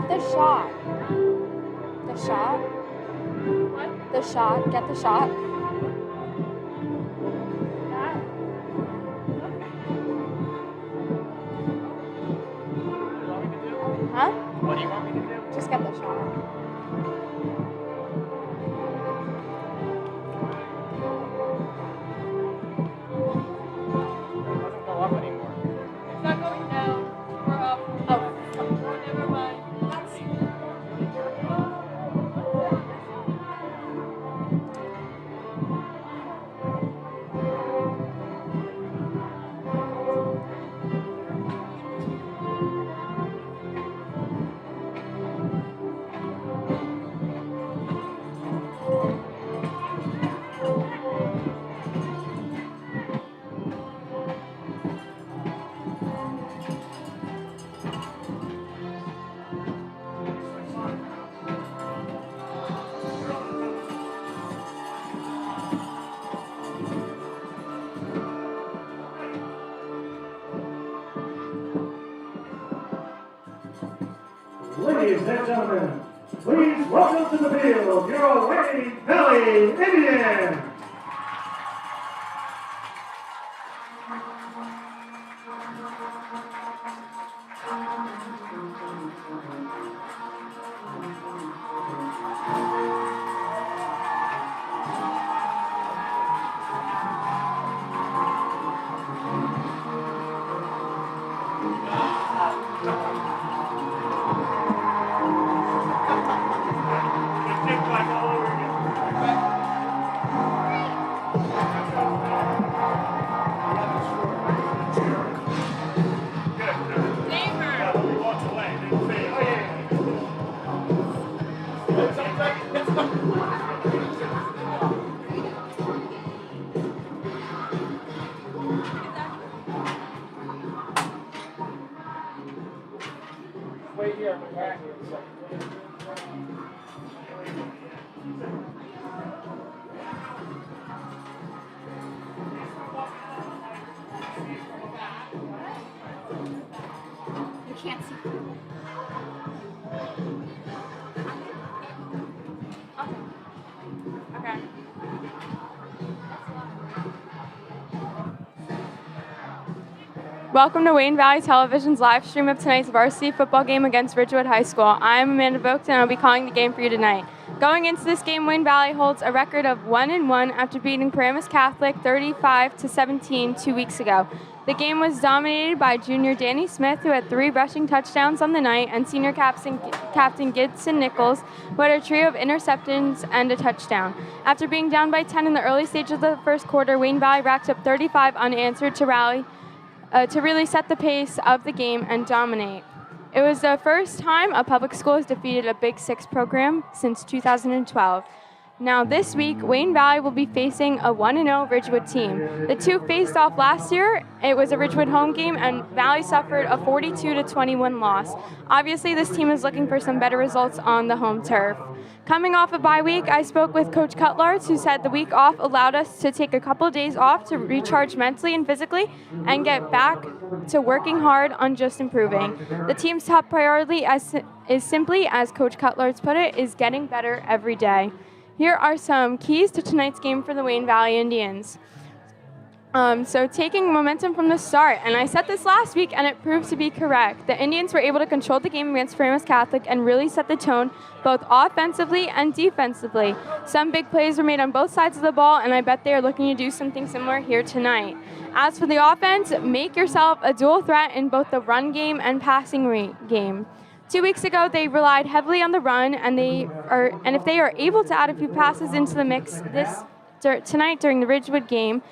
Get the shot. The shot. The shot. Get the shot. Huh? What do you want me to do? Just get the shot. It doesn't go up anymore. It's not going down or up. Oh. Never mind. Ladies and gentlemen, please welcome to the field your Wayne Valley Indians. Wait here. Back here. You can't see. Okay. Welcome to Wayne Valley Television's live stream of tonight's varsity football game against Ridgewood High School. I'm Amanda Vogt, and I'll be calling the game for you tonight. Going into this game, Wayne Valley holds a record of 1-1 after beating Paramus Catholic 35-17 2 weeks ago. The game was dominated by junior Danny Smith, who had 3 rushing touchdowns on the night, and senior captain Gibson Nichols, who had a trio of interceptions and a touchdown. After being down by 10 in the early stages of the first quarter, Wayne Valley racked up 35 unanswered to really set the pace of the game and dominate. It was the first time a public school has defeated a Big Six program since 2012. Now this week, Wayne Valley will be facing a 1-0 Ridgewood team. The two faced off last year. It was a Ridgewood home game, and Valley suffered a 42-21 loss. Obviously, this team is looking for some better results on the home turf. Coming off a bye week, I spoke with Coach Cutlards, who said the week off allowed us to take a couple days off to recharge mentally and physically and get back to working hard on just improving. The team's top priority is simply, as Coach Cutlards put it, is getting better every day. Here are some keys to tonight's game for the Wayne Valley Indians. So taking momentum from the start, and I said this last week and it proved to be correct. The Indians were able to control the game against Paramus Catholic and really set the tone both offensively and defensively. Some big plays were made on both sides of the ball, and I bet they are looking to do something similar here tonight. As for the offense, make yourself a dual threat in both the run game and passing game. 2 weeks ago, they relied heavily on the run, and if they are able to add a few passes into the mix tonight during the Ridgewood game,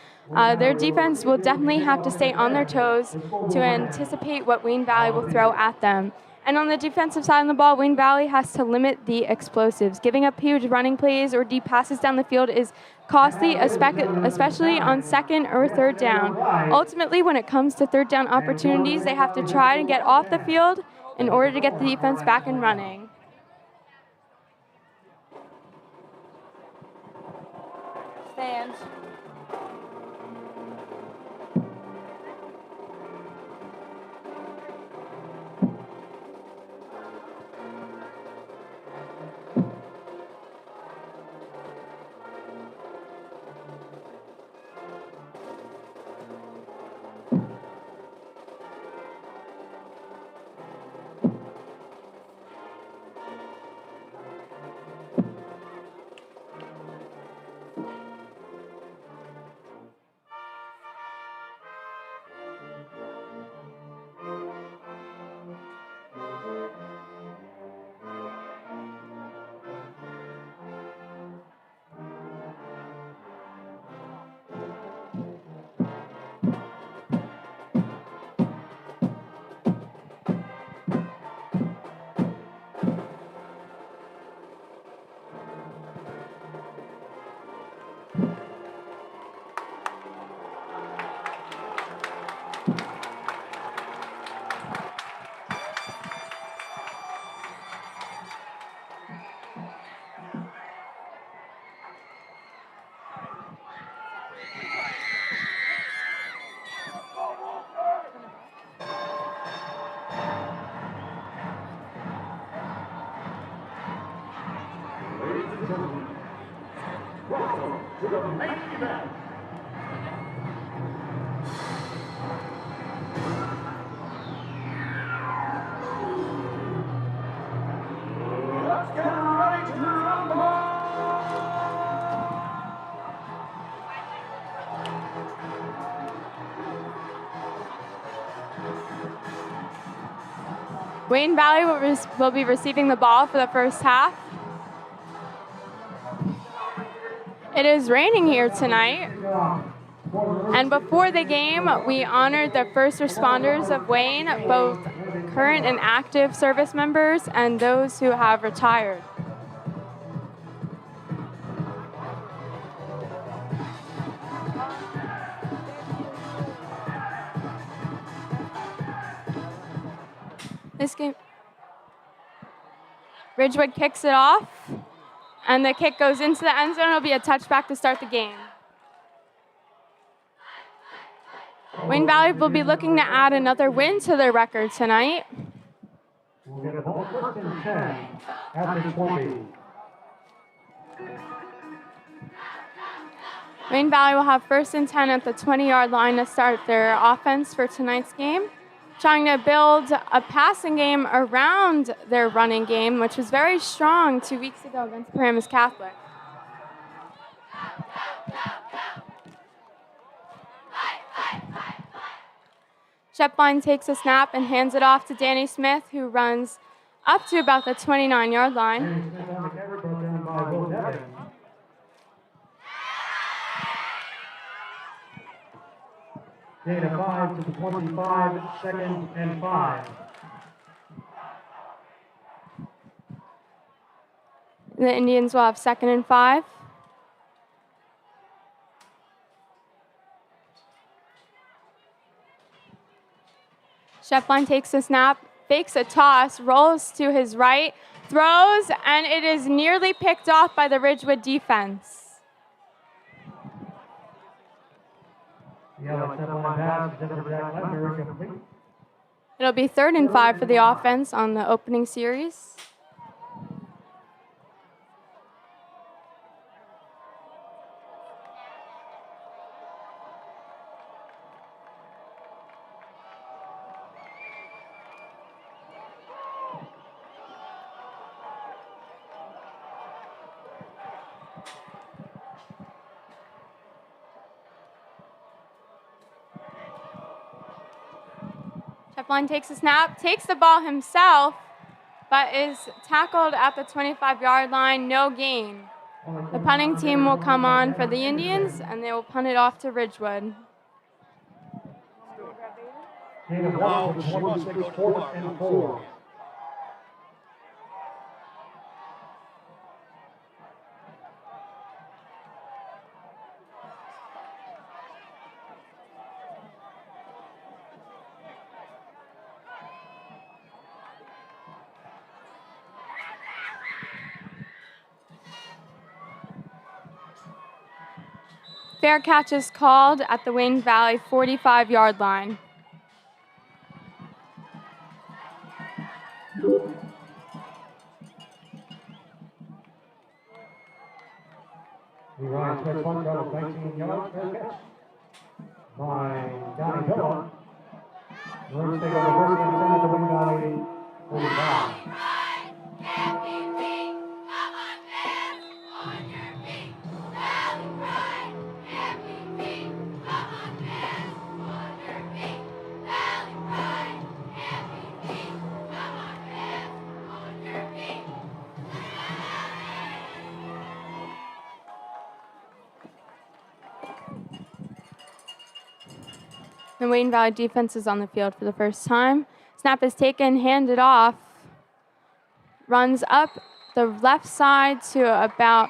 their defense will definitely have to stay on their toes to anticipate what Wayne Valley will throw at them. And on the defensive side of the ball, Wayne Valley has to limit the explosives. Giving up huge running plays or deep passes down the field is costly, especially on second or third down. Ultimately, when it comes to third down opportunities, they have to try to get off the field in order to get the defense back and running. Stand. to the main event. Let's get ready to rumble! Wayne Valley will be receiving the ball for the first half. It is raining here tonight. And before the game, we honored the first responders of Wayne, both current and active service members and those who have retired. This game, Ridgewood kicks it off, and the kick goes into the end zone. It'll be a touchback to start the game. Wayne Valley will be looking to add another win to their record tonight. We'll get a ball first and 10 at the 20. Wayne Valley will have first and 10 at the 20-yard line to start their offense for tonight's game, trying to build a passing game around their running game, which was very strong 2 weeks ago against Paramus Catholic. Shepline takes a snap and hands it off to Danny Smith, who runs up to about the 29-yard line. Danny Smith on the carry, brought down by Will Devin. Gain of 5 to the 25, second and 5. The Indians will have second and 5. Shepline takes a snap, fakes a toss, rolls to his right, throws, and it is nearly picked off by the Ridgewood defense. Yellow step-on pass, Denver Jack Ledner, incomplete. It'll be third and 5 for the offense on the opening series. Shepline takes a snap, takes the ball himself, but is tackled at the 25-yard line, no gain. The punting team will come on for the Indians, and they will punt it off to Ridgewood. Gain of 1 to the 26, fourth and 4. Fair catch is called at the Wayne Valley 45-yard line. The Ryan Smith punt got of 19 yards, fair catch by Donnie Pillow. Rams take over first and 10 at the Wayne Valley 45. The Wayne Valley defense is on the field for the first time. Snap is taken, handed off, runs up the left side to about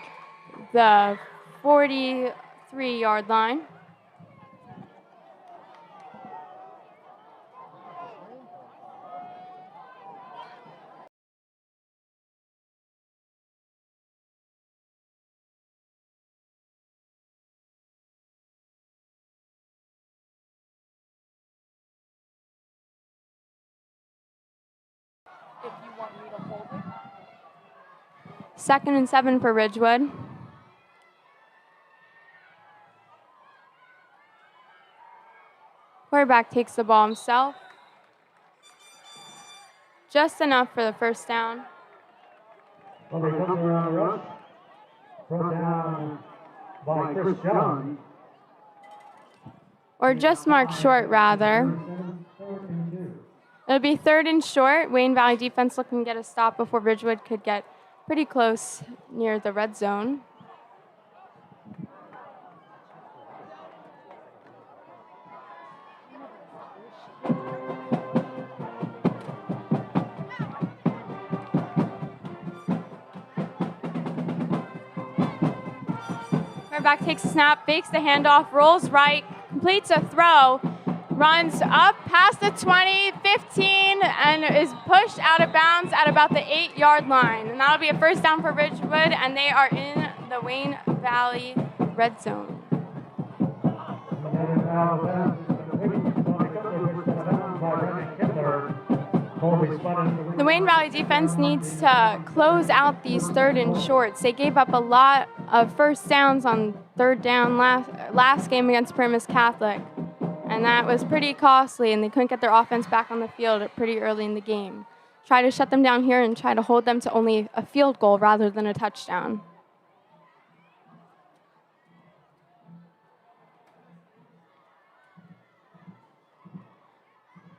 the 43-yard line. If you want me to hold it. Second and 7 for Ridgewood. Quarterback takes the ball himself. Just enough for the first down. Well, they come around the rush. Brought down by Chris Jones. Or just marked short, rather. It'll be 3rd and short. Wayne Valley defense looking to get a stop before Ridgewood could get pretty close near the red zone. Quarterback takes a snap, fakes the handoff, rolls right, completes a throw, runs up past the 20, 15, and is pushed out of bounds at about the 8-yard line. And that'll be a first down for Ridgewood, and they are in the Wayne Valley red zone. The Wayne Valley defense needs to close out these 3rd and shorts. They gave up a lot of first downs on 3rd down last game against Paramus Catholic. And that was pretty costly, and they couldn't get their offense back on the field pretty early in the game. Try to shut them down here and try to hold them to only a field goal rather than a touchdown.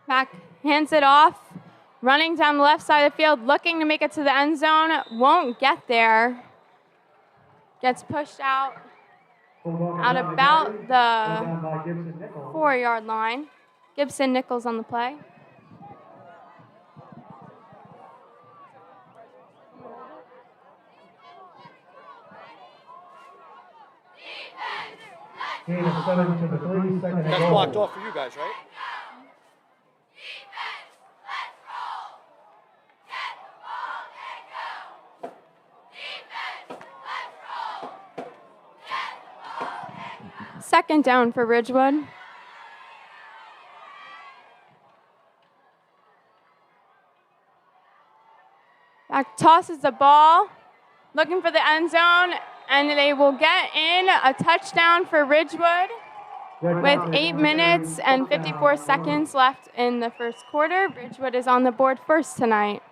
Back hands it off, running down the left side of the field, looking to make it to the end zone. Won't get there. Gets pushed out at about the 4-yard line. Gibson Nichols on the play. Gain of 7 to the 3, 2nd and That's goal. blocked off for you guys, right? Second down for Ridgewood. Back tosses the ball, looking for the end zone, and they will get in a touchdown for Ridgewood with 8 minutes and 54 seconds left in the first quarter. Ridgewood is on the board first tonight.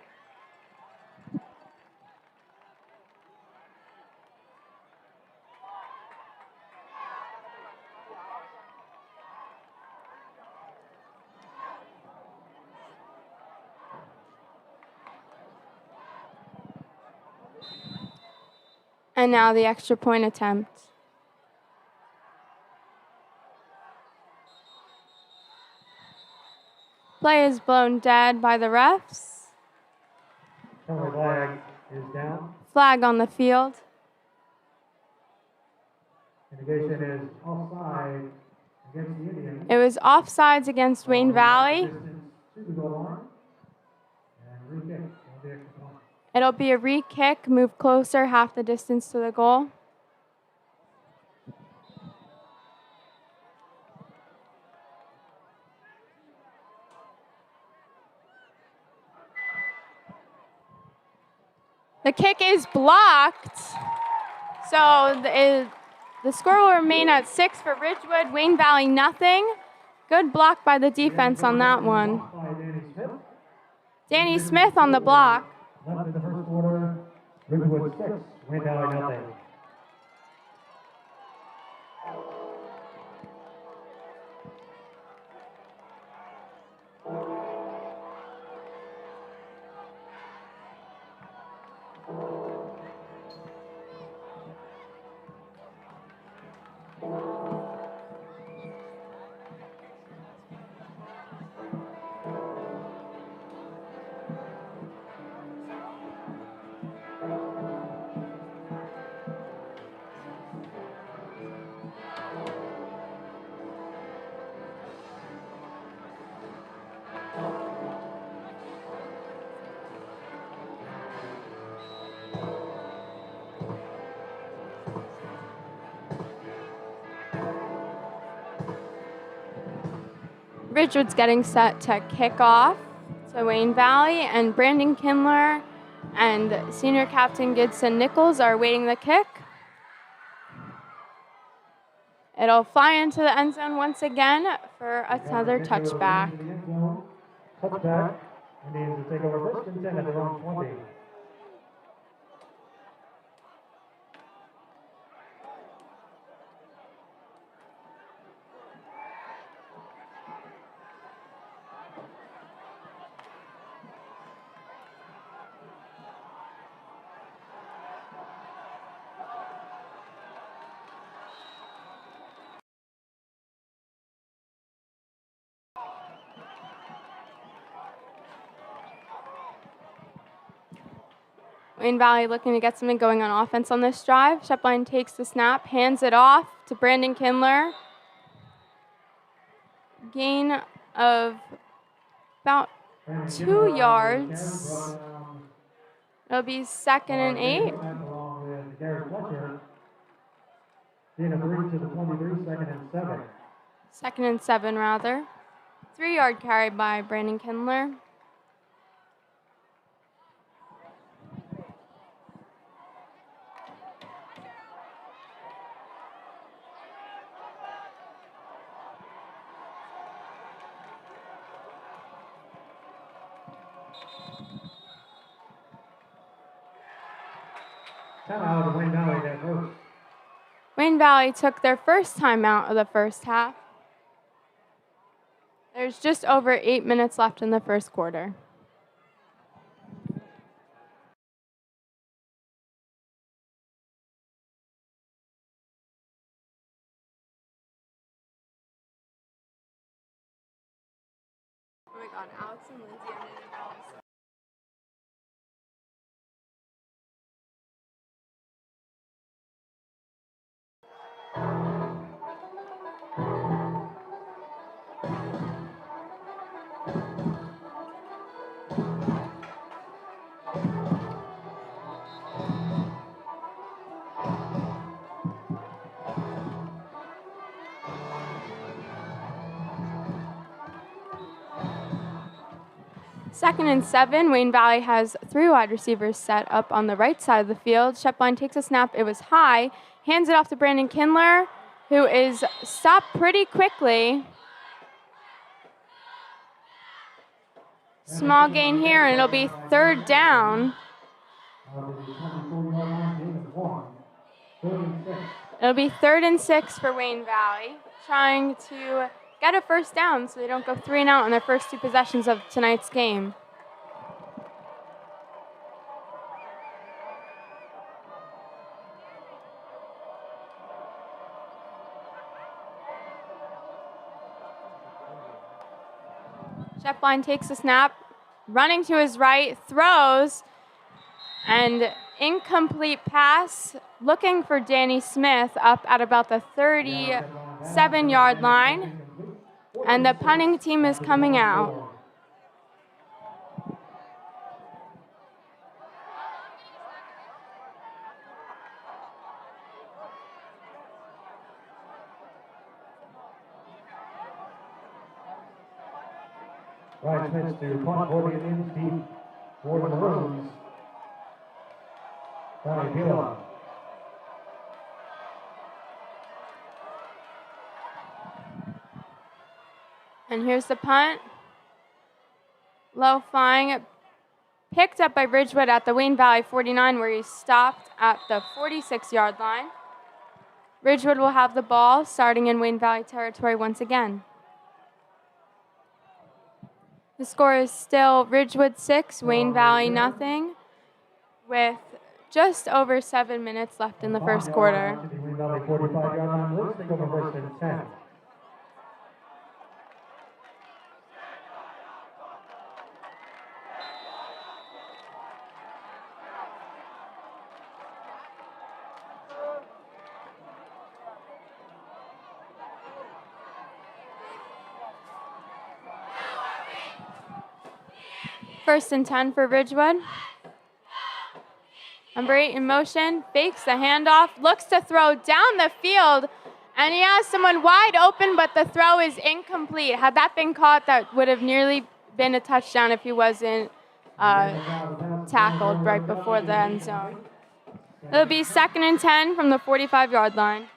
And now the extra point attempt. Play is blown dead by the refs. Penalty flag is down. Flag on the field. Indication is offside against the Indians. It was offsides against Wayne Valley. Distance to the goal line. And re-kick on the extra point. It'll be a re-kick, move closer, half the distance to the goal. The kick is blocked, so the score will remain at 6 for Ridgewood, Wayne Valley nothing. Good block by the defense on that one. By Danny Smith. Danny Smith on the block. Left in the first quarter. Ridgewood 6, Wayne Valley nothing. Ridgewood's getting set to kick off to Wayne Valley, and Brandon Kindler and senior captain Gibson Nichols are waiting the kick. It'll fly into the end zone once again for another touchback. Touchback. Indians will take over first and 10 at their own 20. Wayne Valley looking to get something going on offense on this drive. Shepline takes the snap, hands it off to Brandon Kindler. Gain of about 2 yards. It'll be 2nd and 8. Gain of 3 to the 23, 2nd and 7. 2nd and 7, rather. 3-yard carry by Brandon Kindler. Timeout of Wayne Valley that first. Wayne Valley took their first timeout of the first half. There's just over 8 minutes left in the first quarter. Oh my God, Alex and Lindsay are in the house. Second and 7, Wayne Valley has 3 wide receivers set up on the right side of the field. Shepline takes a snap. It was high. Hands it off to Brandon Kindler, who is stopped pretty quickly. Small gain here, and it'll be 3rd down. It'll be 3rd and 6 for Wayne Valley, trying to get a first down so they don't go 3 and out on their first 2 possessions of tonight's game. Shepline takes the snap, running to his right, throws, and incomplete pass, looking for Danny Smith up at about the 37-yard line, and the punting team is coming out. Ryan Smith to punt for the Indians, deep for the Maroons. Donnie Pila. And here's the punt. Low flying, picked up by Ridgewood at the Wayne Valley 49, where he stopped at the 46-yard line. Ridgewood will have the ball, starting in Wayne Valley territory once again. The score is still Ridgewood 6, Wayne Valley nothing, with just over 7 minutes left in the first quarter. Wayne Valley 45-yard line, let's take over first and 10. First and 10 for Ridgewood. Number 8 in motion, fakes the handoff, looks to throw down the field, and he has someone wide open, but the throw is incomplete. Had that been caught, that would have nearly been a touchdown if he wasn't tackled right before the end zone. It'll be 2nd and 10 from the 45-yard line.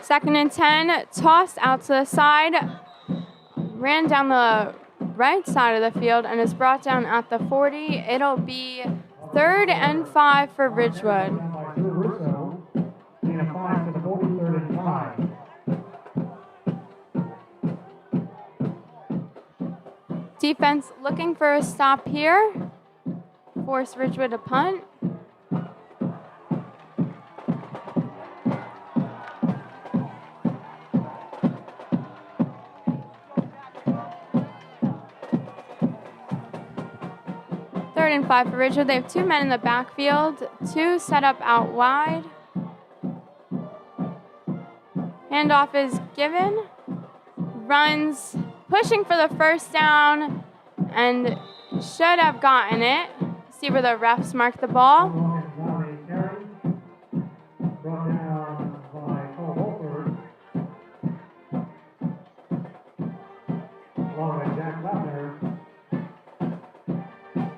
Second and 10, tossed out to the side, ran down the right side of the field and is brought down at the 40. It'll be 3rd and 5 for Ridgewood. By Drew Russo, gain of 5 to the 40, 3rd and 5. Defense looking for a stop here. Force Ridgewood to punt. Third and 5 for Ridgewood. They have 2 men in the backfield, 2 set up out wide. Handoff is given. Runs, pushing for the first down, and should have gotten it. See where the refs mark the ball. Brought down by Cole Wolford. Along with Jack Lavner.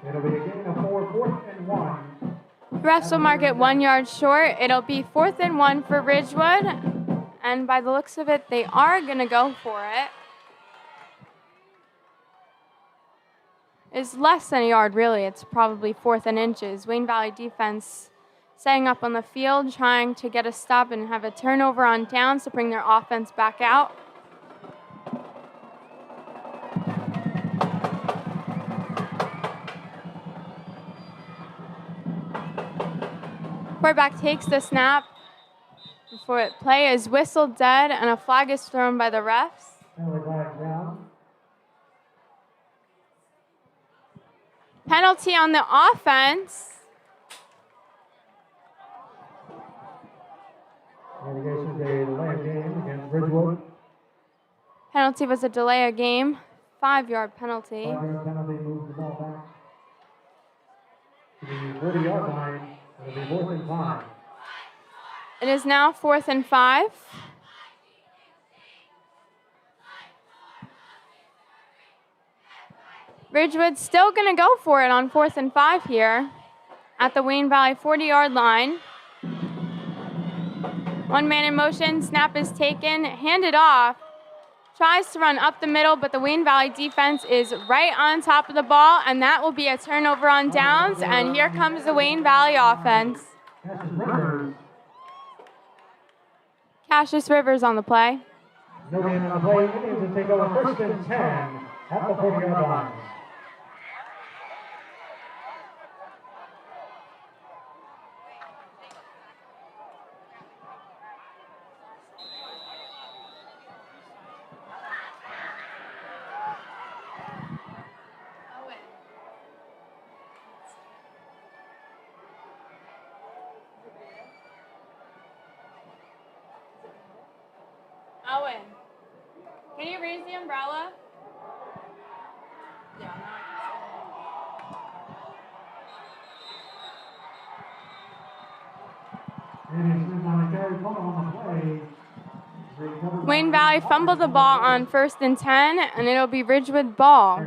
It'll be a gain of 4, 4th and 1. Refs will mark it 1 yard short. It'll be 4th and 1 for Ridgewood. And by the looks of it, they are going to go for it. It's less than a yard, really. It's probably 4th and inches. Wayne Valley defense setting up on the field, trying to get a stop and have a turnover on downs to bring their offense back out. Quarterback takes the snap. Before play is whistled dead and a flag is thrown by the refs. Penalty on the offense. This is a delay of game against Ridgewood. Penalty was a delay of game. 5-yard penalty. 5-yard penalty moves the ball back to the 40-yard line. It'll be 4th and 5. It is now 4th and 5. Ridgewood's still going to go for it on 4th and 5 here at the Wayne Valley 40-yard line. One man in motion, snap is taken, handed off. Tries to run up the middle, but the Wayne Valley defense is right on top of the ball, and that will be a turnover on downs, and here comes the Wayne Valley offense. Cassius Rivers on the play. No gain on the play. Indians will take over 1st and 10 at the 40-yard line. Owen, can you raise the umbrella? Yeah, Wayne Valley fumbled the ball on 1st and 10, and it'll be Ridgewood ball.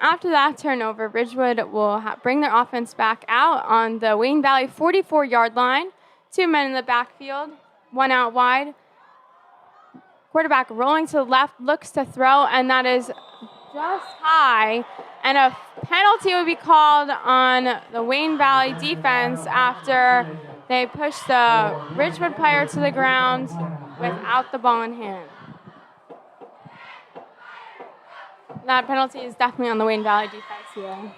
After that turnover, Ridgewood will bring their offense back out on the Wayne Valley 44-yard line. 2 men in the backfield, 1 out wide. Quarterback rolling to the left, looks to throw, and that is just high. And a penalty would be called on the Wayne Valley defense after they pushed the Ridgewood player to the ground without the ball in hand. That penalty is definitely on the Wayne Valley defense here.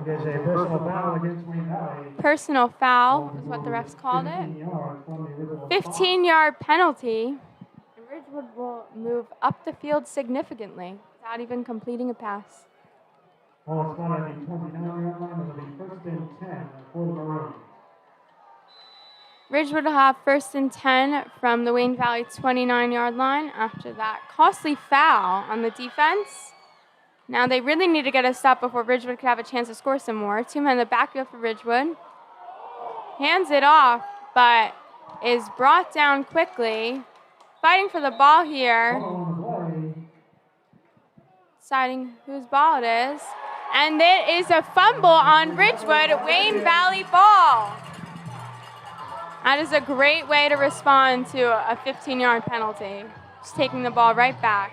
There's a personal foul against Wayne Valley. Personal foul is what the refs called it. 15-yard penalty. And Ridgewood will move up the field significantly without even completing a pass. Ball spotted at the 29-yard line. It'll be first and 10 for the Maroons. Ridgewood will have first and 10 from the Wayne Valley 29-yard line after that costly foul on the defense. Now they really need to get a stop before Ridgewood could have a chance to score some more. Two men in the backfield for Ridgewood. Hands it off, but is brought down quickly. Fighting for the ball here. Deciding whose ball it is. And it is a fumble on Ridgewood, Wayne Valley ball. That is a great way to respond to a 15-yard penalty. Just taking the ball right back.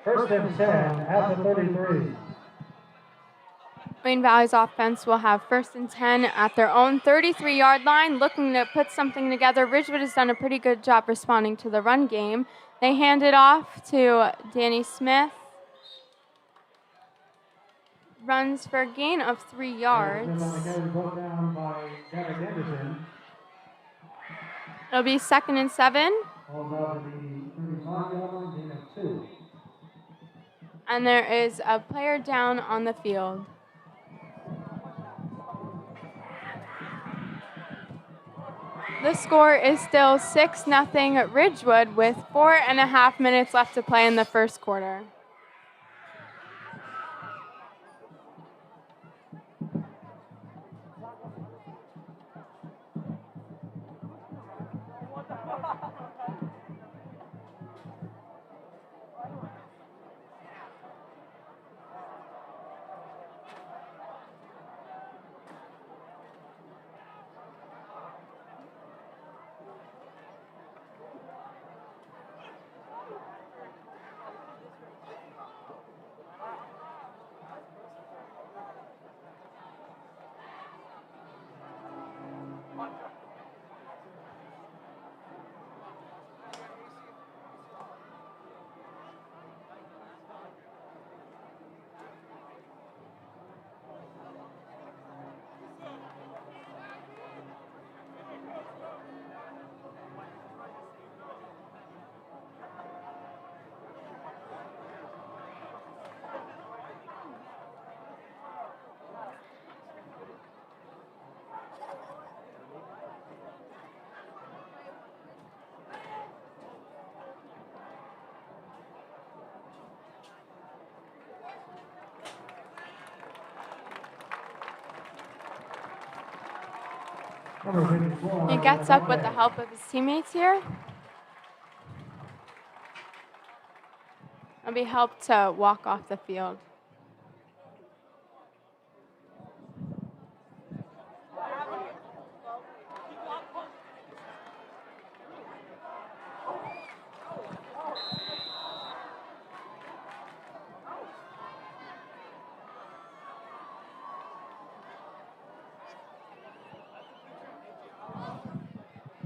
First and 10 at the 33. Wayne Valley's offense will have first and 10 at their own 33-yard line, looking to put something together. Ridgewood has done a pretty good job responding to the run game. They hand it off to Danny Smith. Runs for a gain of 3 yards. It'll be second and 7. And there is a player down on the field. The score is still 6-0 Ridgewood with 4.5 minutes left to play in the first quarter. He gets up with the help of his teammates here. He'll be helped to walk off the field.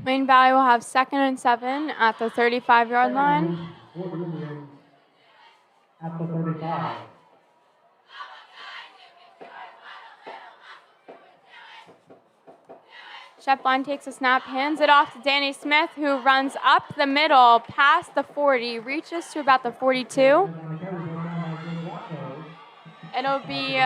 Wayne Valley will have second and 7 at the 35-yard line. At the 35. Shepline takes a snap, hands it off to Danny Smith, who runs up the middle past the 40, reaches to about the 42. It'll be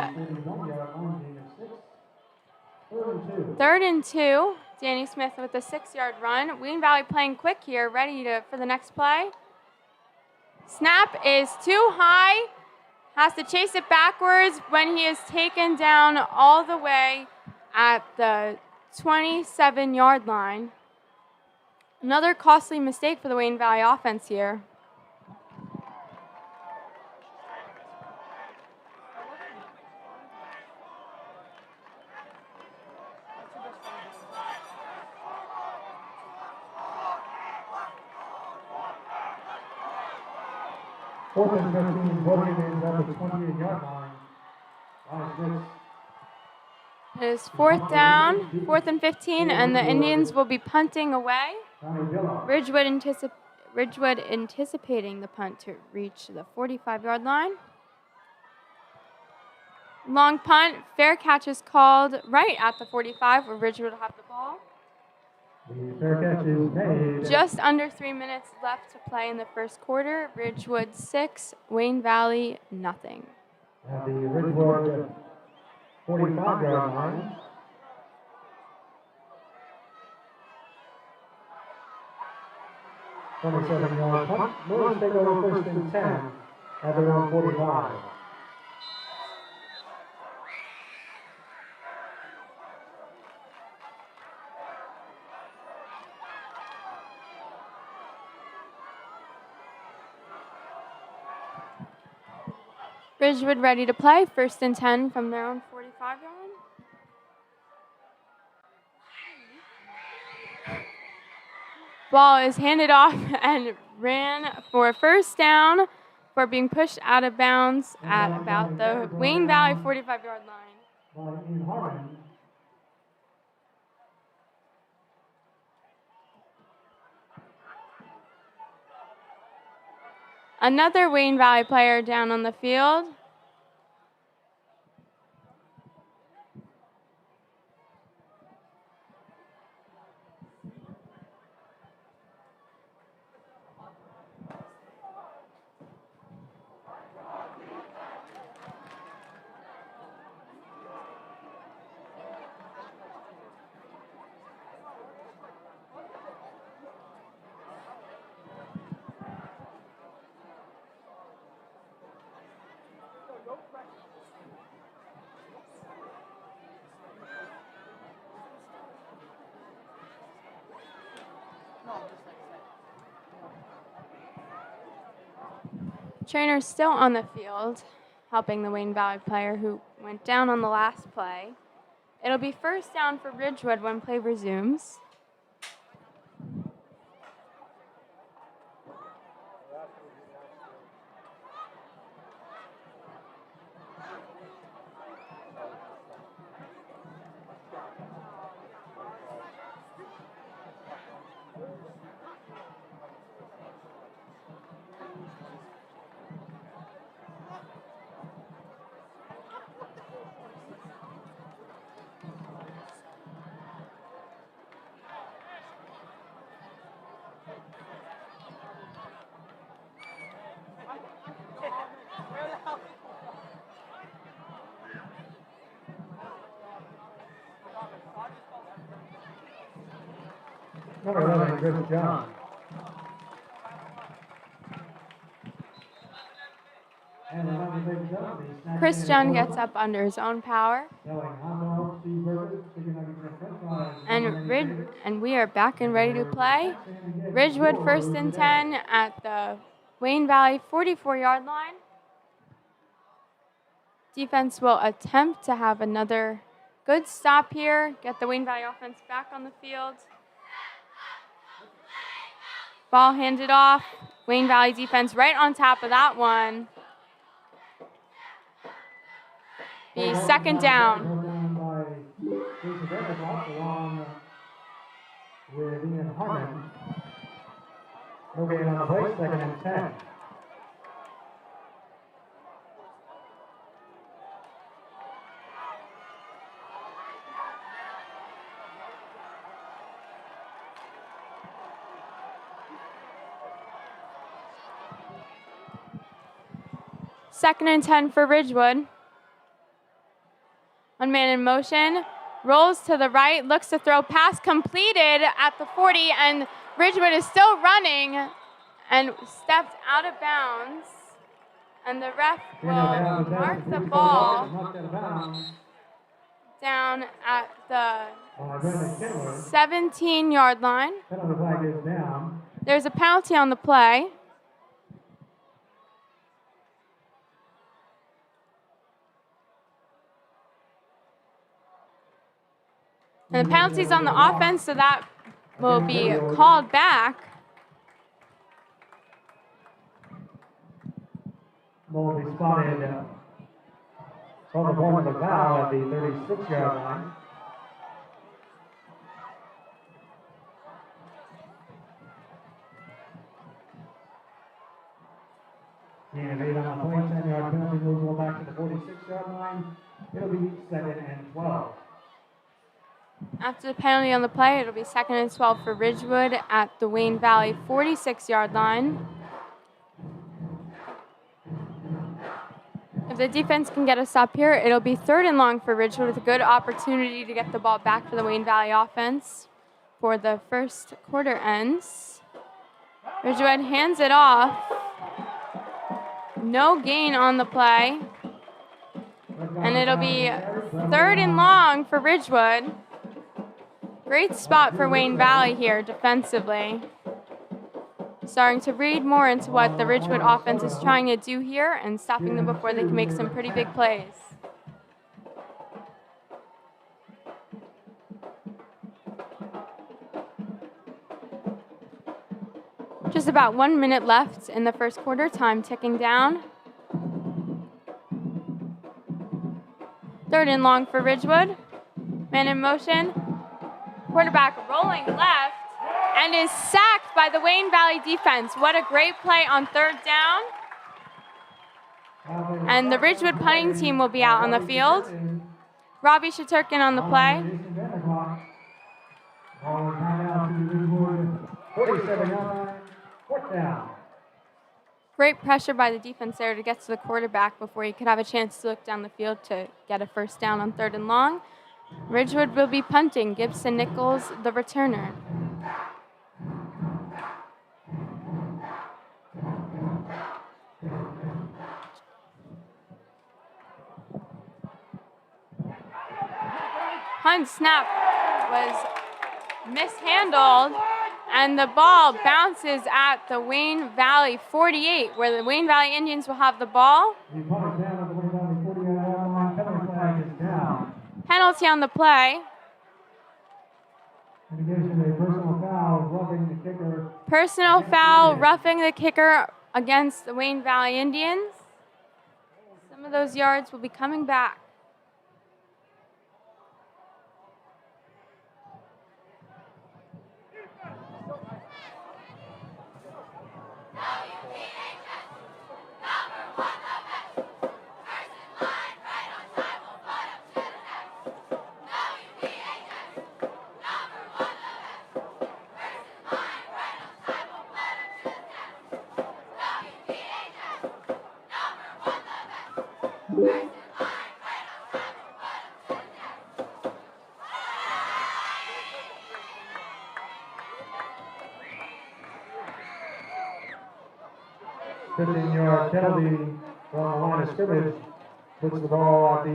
third and 2. Danny Smith with a 6-yard run. Wayne Valley playing quick here, ready for the next play. Snap is too high. Has to chase it backwards when he is taken down all the way at the 27-yard line. Another costly mistake for the Wayne Valley offense here. Fourth and 15, voting is at the 28-yard line. It is fourth down, 4th and 15, and the Indians will be punting away. Ridgewood anticipating the punt to reach the 45-yard line. Long punt, fair catch is called right at the 45 where Ridgewood will have the ball. The fair catch is made. Just under 3 minutes left to play in the first quarter. Ridgewood 6, Wayne Valley nothing. At the Ridgewood 45-yard line. "27-yard punt. Lewis take over first and 10 at their own 45. Ridgewood ready to play, first and 10 from their own 45-yard. Ball is handed off and ran for a first down for being pushed out of bounds at about the Wayne Valley 45-yard line. Another Wayne Valley player down on the field. Trainer's still on the field, helping the Wayne Valley player who went down on the last play. It'll be first down for Ridgewood when play resumes. Number 11, Chris John. And another big jump. Chris John gets up under his own power. And we are back and ready to play. Ridgewood first and 10 at the Wayne Valley 44-yard line. Defense will attempt to have another good stop here, get the Wayne Valley offense back on the field. Ball handed off. Wayne Valley defense right on top of that one. Be second down. With Ian Harmon. No gain on the play, second and 10. Second and 10 for Ridgewood. One man in motion, rolls to the right, looks to throw, pass completed at the 40, and Ridgewood is still running and stepped out of bounds. And the ref will mark the ball down at the 17-yard line. There's a penalty on the play. And the penalty's on the offense, so that will be called back. Will be spotted from the point of the foul at the 36-yard line. 46-yard line. It'll be 2nd and 12. After the penalty on the play, it'll be 2nd and 12 for Ridgewood at the Wayne Valley 46-yard line. If the defense can get a stop here, it'll be 3rd and long for Ridgewood with a good opportunity to get the ball back for the Wayne Valley offense for the first quarter ends. Ridgewood hands it off. No gain on the play. And it'll be 3rd and long for Ridgewood. Great spot for Wayne Valley here defensively. Starting to read more into what the Ridgewood offense is trying to do here and stopping them before they can make some pretty big plays. Just about 1 minute left in the first quarter, time ticking down. 3rd and long for Ridgewood. Man in motion. Quarterback rolling left and is sacked by the Wayne Valley defense. What a great play on 3rd down. And the Ridgewood punting team will be out on the field. Robbie Shaturkin on the play. 4th down. Great pressure by the defense there to get to the quarterback before he could have a chance to look down the field to get a 1st down on 3rd and long. Ridgewood will be punting. Gibson Nichols, the returner. Punt snap was mishandled, and the ball bounces at the Wayne Valley 48, where the Wayne Valley Indians will have the ball. Penalty on the play. Personal foul, roughing the kicker against the Wayne Valley Indians. Some of those yards will be coming back. Yard penalty from the line of scrimmage puts the ball at the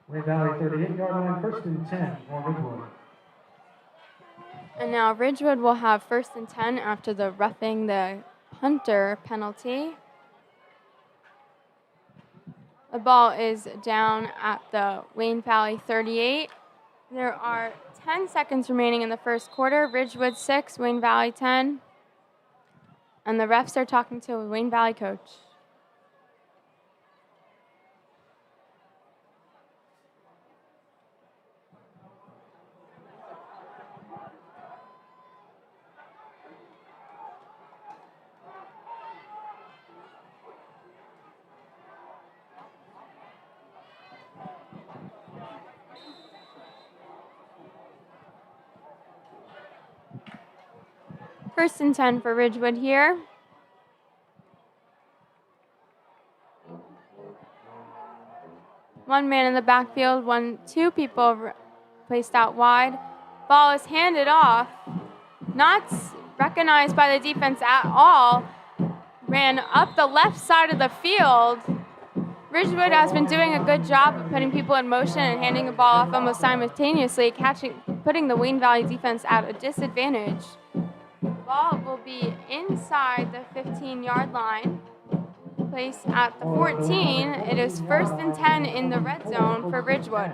Wayne Valley 38-yard line, 1st and 10 for Ridgewood. And now Ridgewood will have 1st and 10 after the roughing the punter penalty. The ball is down at the Wayne Valley 38. There are 10 seconds remaining in the first quarter. Ridgewood 6, Wayne Valley 10. And the refs are talking to a Wayne Valley coach. First and 10 for Ridgewood here. One man in the backfield, two people placed out wide. Ball is handed off. Not recognized by the defense at all. Ran up the left side of the field. Ridgewood has been doing a good job of putting people in motion and handing the ball off almost simultaneously, putting the Wayne Valley defense at a disadvantage. The ball will be inside the 15-yard line. Placed at the 14. It is 1st and 10 in the red zone for Ridgewood.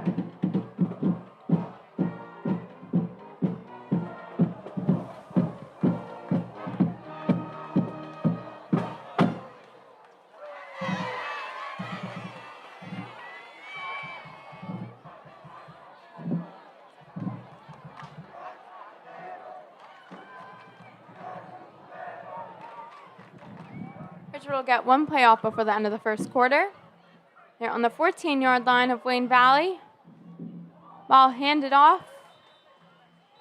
Ridgewood will get one play off before the end of the first quarter. They're on the 14-yard line of Wayne Valley. Ball handed off.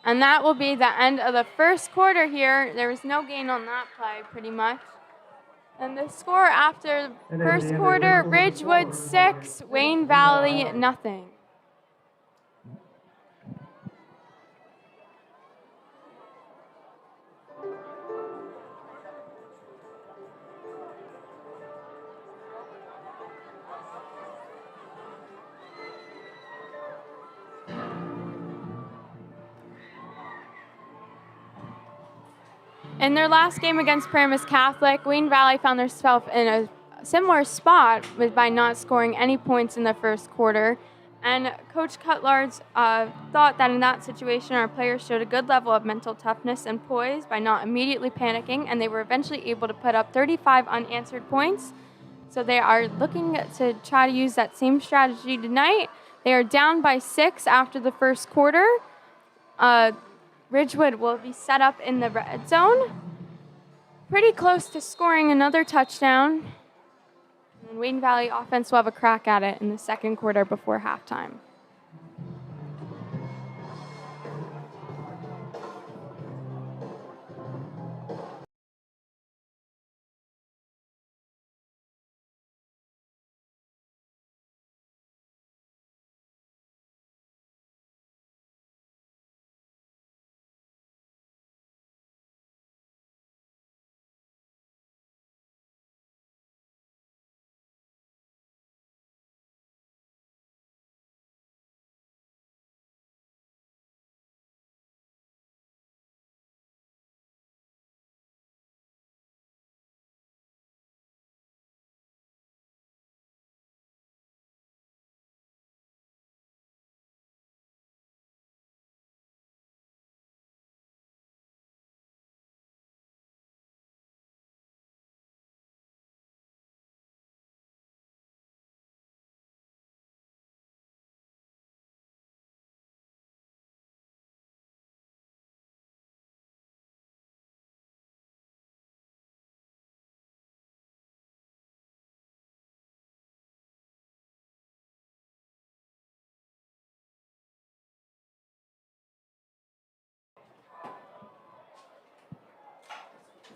And that will be the end of the first quarter here. There was no gain on that play, pretty much. And the score after the first quarter, Ridgewood 6, Wayne Valley nothing. In their last game against Paramus Catholic, Wayne Valley found themselves in a similar spot by not scoring any points in the first quarter. And Coach Cutlards thought that in that situation, our players showed a good level of mental toughness and poise by not immediately panicking, and they were eventually able to put up 35 unanswered points. So they are looking to try to use that same strategy tonight. They are down by 6 after the first quarter. Ridgewood will be set up in the red zone. Pretty close to scoring another touchdown. And Wayne Valley offense will have a crack at it in the second quarter before halftime.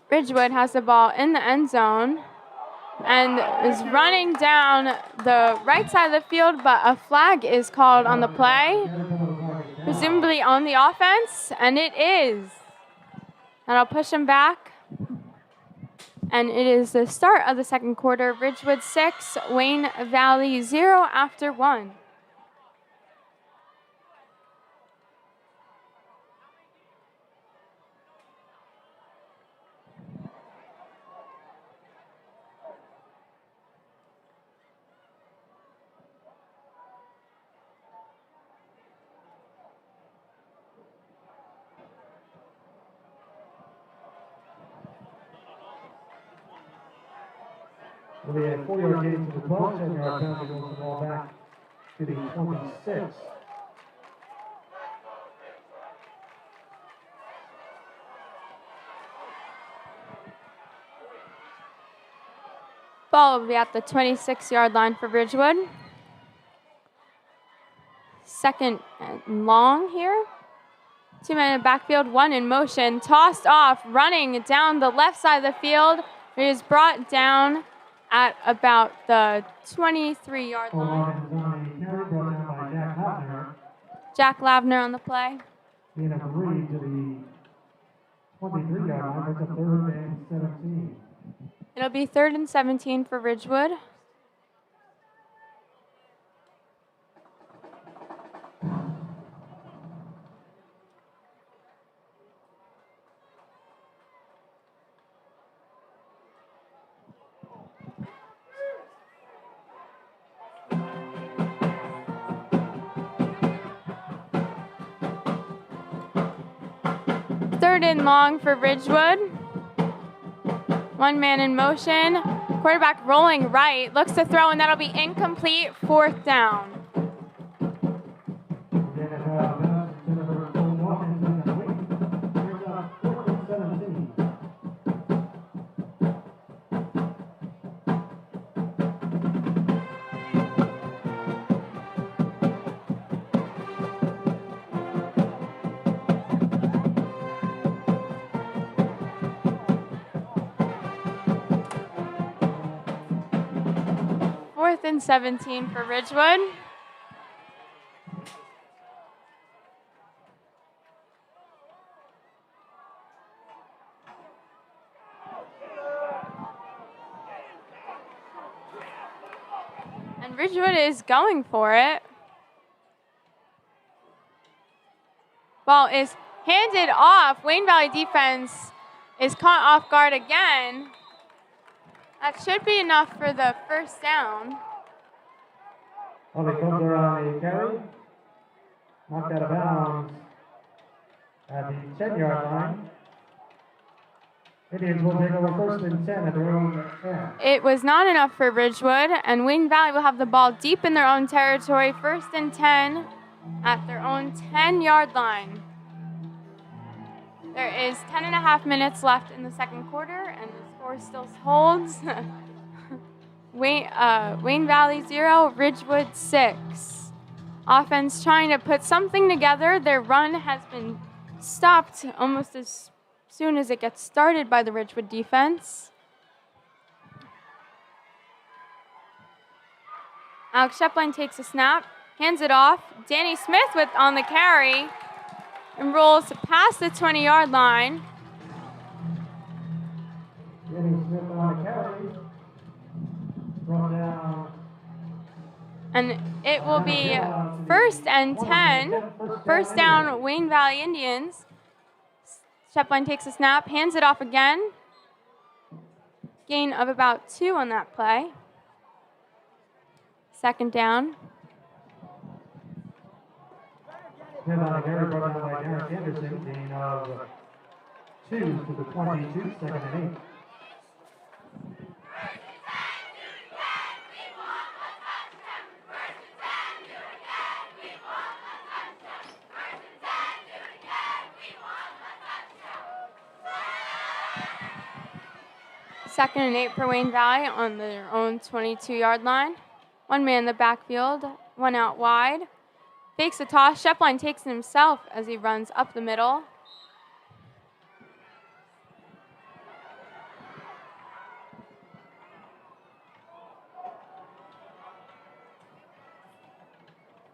Ridgewood has the ball in the end zone and is running down the right side of the field, but a flag is called on the play, presumably on the offense, and it is. And I'll push him back. And it is the start of the second quarter. Ridgewood 6, Wayne Valley 0 after 1. Will be a 4-yard gain to the 12, 10-yard penalty, moves the ball back to the 26. Ball will be at the 26-yard line for Ridgewood. Second and long here. 2 men in the backfield, 1 in motion. Tossed off, running down the left side of the field. It is brought down at about the 23-yard line. Jack Lavner on the play. Being a 3 to the 23-yard line, it's a 3rd and 17. It'll be 3rd and 17 for Ridgewood. Third and long for Ridgewood. 1 man in motion. Quarterback rolling right. Looks to throw, and that'll be incomplete. 4th down. 4th and 17 for Ridgewood. And Ridgewood is going for it. Ball is handed off. Wayne Valley defense is caught off guard again. That should be enough for the first down. Well, they come there on a carry. Knocked out of bounds at the 10-yard line. Indians will take over 1st and 10 at their own 10. It was not enough for Ridgewood, and Wayne Valley will have the ball deep in their own territory, 1st and 10 at their own 10-yard line. There is 10.5 minutes left in the second quarter, and the score still holds. Wayne Valley 0, Ridgewood 6. Offense trying to put something together. Their run has been stopped almost as soon as it gets started by the Ridgewood defense. Alex Shepline takes a snap, hands it off. Danny Smith on the carry and rolls past the 20-yard line. Danny Smith on the carry. Brought down. And it will be 1st and 10. First down, Wayne Valley Indians. Shepline takes a snap, hands it off again. Gain of about 2 on that play. Second down. Smith on the carry, brought down by Derek Anderson. Gain of 2 to the 22, 2nd and 8. Second and 8 for Wayne Valley on their own 22-yard line. One man in the backfield, one out wide. Fakes a toss. Shepline takes it himself as he runs up the middle.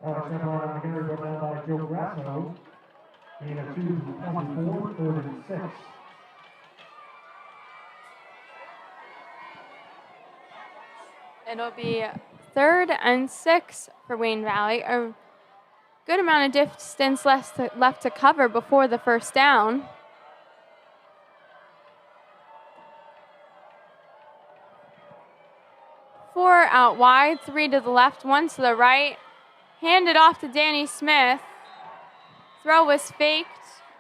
Alex Shepline on the carry, brought down by Joe Grasso. Gain of 2 to the 24, 3rd and 6. It'll be 3rd and 6 for Wayne Valley. A good amount of distance left to cover before the first down. Four out wide, 3 to the left, 1 to the right. Handed off to Danny Smith. Throw was faked,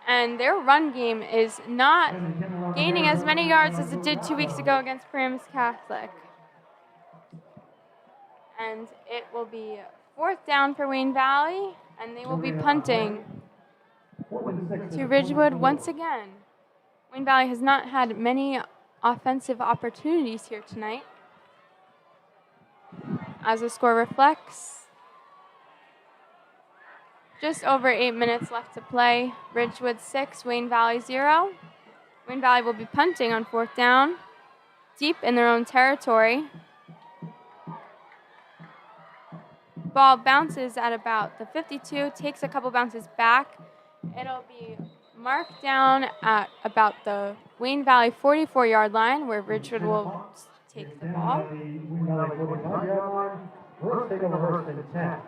and their run game is not gaining as many yards as it did 2 weeks ago against Paramus Catholic. And it will be 4th down for Wayne Valley, and they will be punting to Ridgewood once again. Wayne Valley has not had many offensive opportunities here tonight. As the score reflects, just over 8 minutes left to play. Ridgewood 6, Wayne Valley 0. Wayne Valley will be punting on 4th down, deep in their own territory. Ball bounces at about the 52, takes a couple bounces back. It'll be marked down at about the Wayne Valley 44-yard line, where Ridgewood will take the ball. Wayne Valley 45-yard line. Let's take over 1st and 10.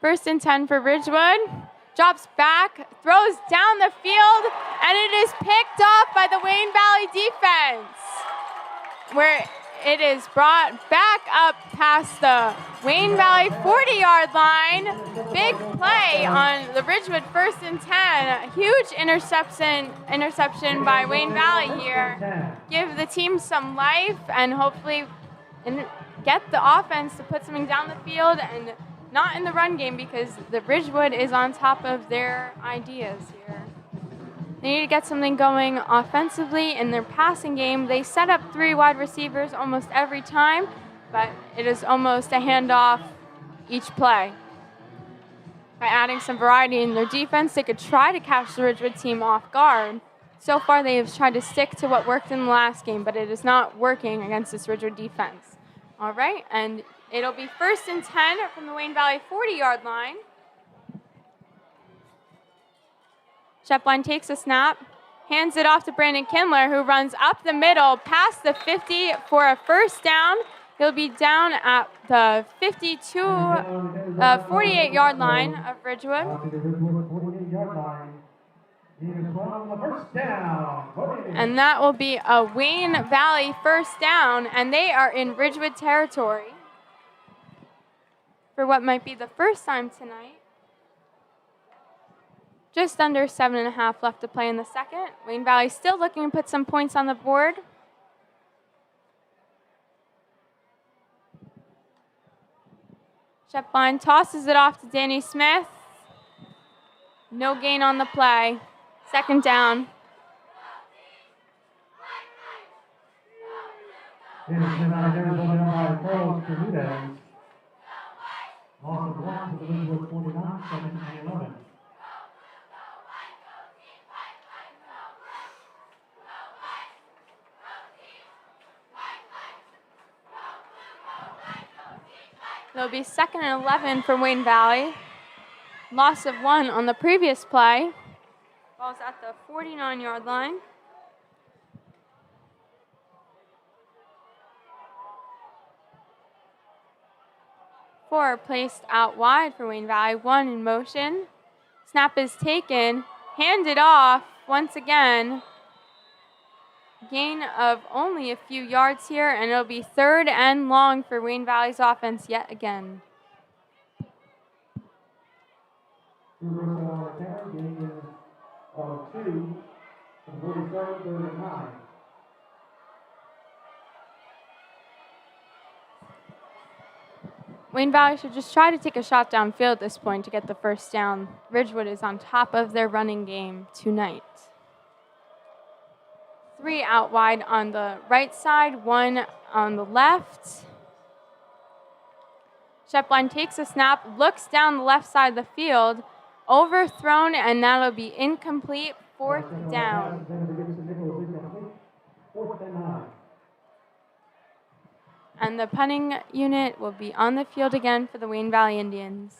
First and 10 for Ridgewood. Drops back, throws down the field, and it is picked off by the Wayne Valley defense, where it is brought back up past the Wayne Valley 40-yard line. Big play on the Ridgewood 1st and 10. A huge interception by Wayne Valley here. Give the team some life and hopefully get the offense to put something down the field and not in the run game because the Ridgewood is on top of their ideas here. They need to get something going offensively in their passing game. They set up 3 wide receivers almost every time, but it is almost a handoff each play. By adding some variety in their defense, they could try to catch the Ridgewood team off guard. So far, they have tried to stick to what worked in the last game, but it is not working against this Ridgewood defense. All right, and it'll be 1st and 10 from the Wayne Valley 40-yard line. Shepline takes a snap, hands it off to Brandon Kindler, who runs up the middle past the 50 for a first down. He'll be down at the 48-yard line of Ridgewood. And that will be a Wayne Valley first down, and they are in Ridgewood territory for what might be the first time tonight. Just under 7.5 left to play in the second. Wayne Valley still looking to put some points on the board. Shepline tosses it off to Danny Smith. No gain on the play. Second down. It'll be 2nd and 11 for Wayne Valley. Loss of 1 on the previous play. Ball's at the 49-yard line. Four placed out wide for Wayne Valley. 1 in motion. Snap is taken. Handed off once again. Gain of only a few yards here, and it'll be 3rd and long for Wayne Valley's offense yet again. Wayne Valley should just try to take a shot downfield at this point to get the first down. Ridgewood is on top of their running game tonight. 3 out wide on the right side, 1 on the left. Shepline takes a snap, looks down the left side of the field, overthrown, and that'll be incomplete. 4th down. And the punting unit will be on the field again for the Wayne Valley Indians.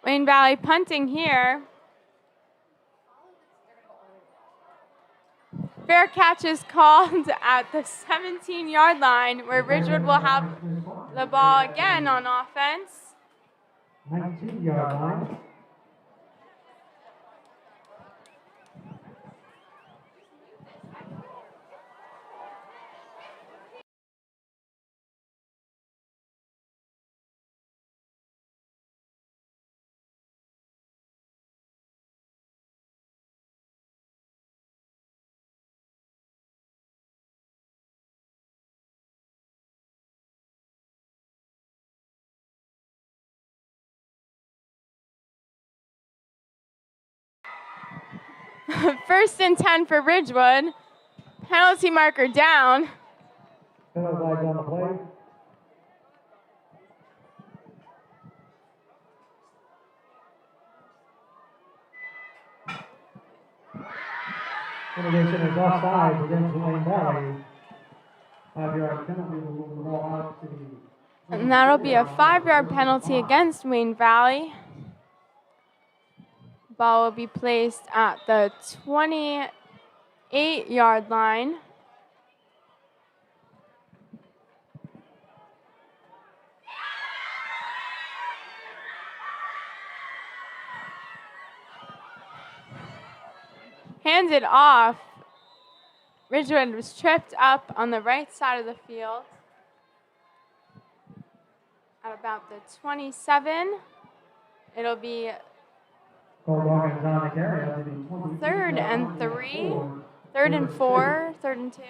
Wayne Valley punting here. Fair catch is called at the 17-yard line, where Ridgewood will have the ball again on offense. 19-yard line. First and 10 for Ridgewood. Penalty marker down. Penalty flag on the play. Innovation is offside against Wayne Valley. 5-yard penalty will move the ball out to the. And that'll be a 5-yard penalty against Wayne Valley. Ball will be placed at the 28-yard line. Handed off. Ridgewood was tripped up on the right side of the field at about the 27. It'll be third and 3, third and 4, third and 2.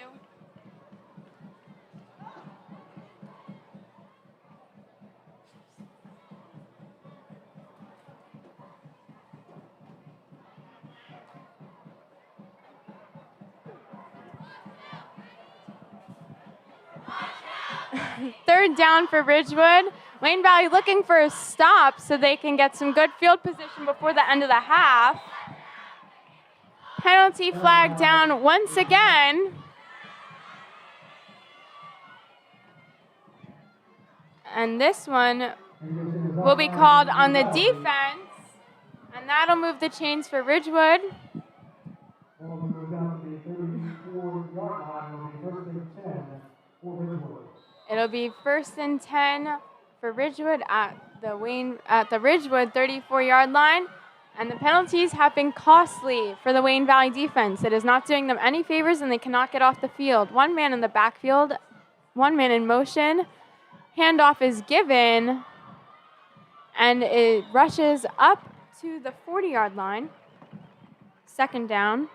Third down for Ridgewood. Wayne Valley looking for a stop so they can get some good field position before the end of the half. Penalty flag down once again. And this one will be called on the defense. And that'll move the chains for Ridgewood. It'll be first and 10 for Ridgewood at the Ridgewood 34-yard line. And the penalties have been costly for the Wayne Valley defense. It is not doing them any favors, and they cannot get off the field. One man in the backfield, one man in motion. Handoff is given, and it rushes up to the 40-yard line. Second down.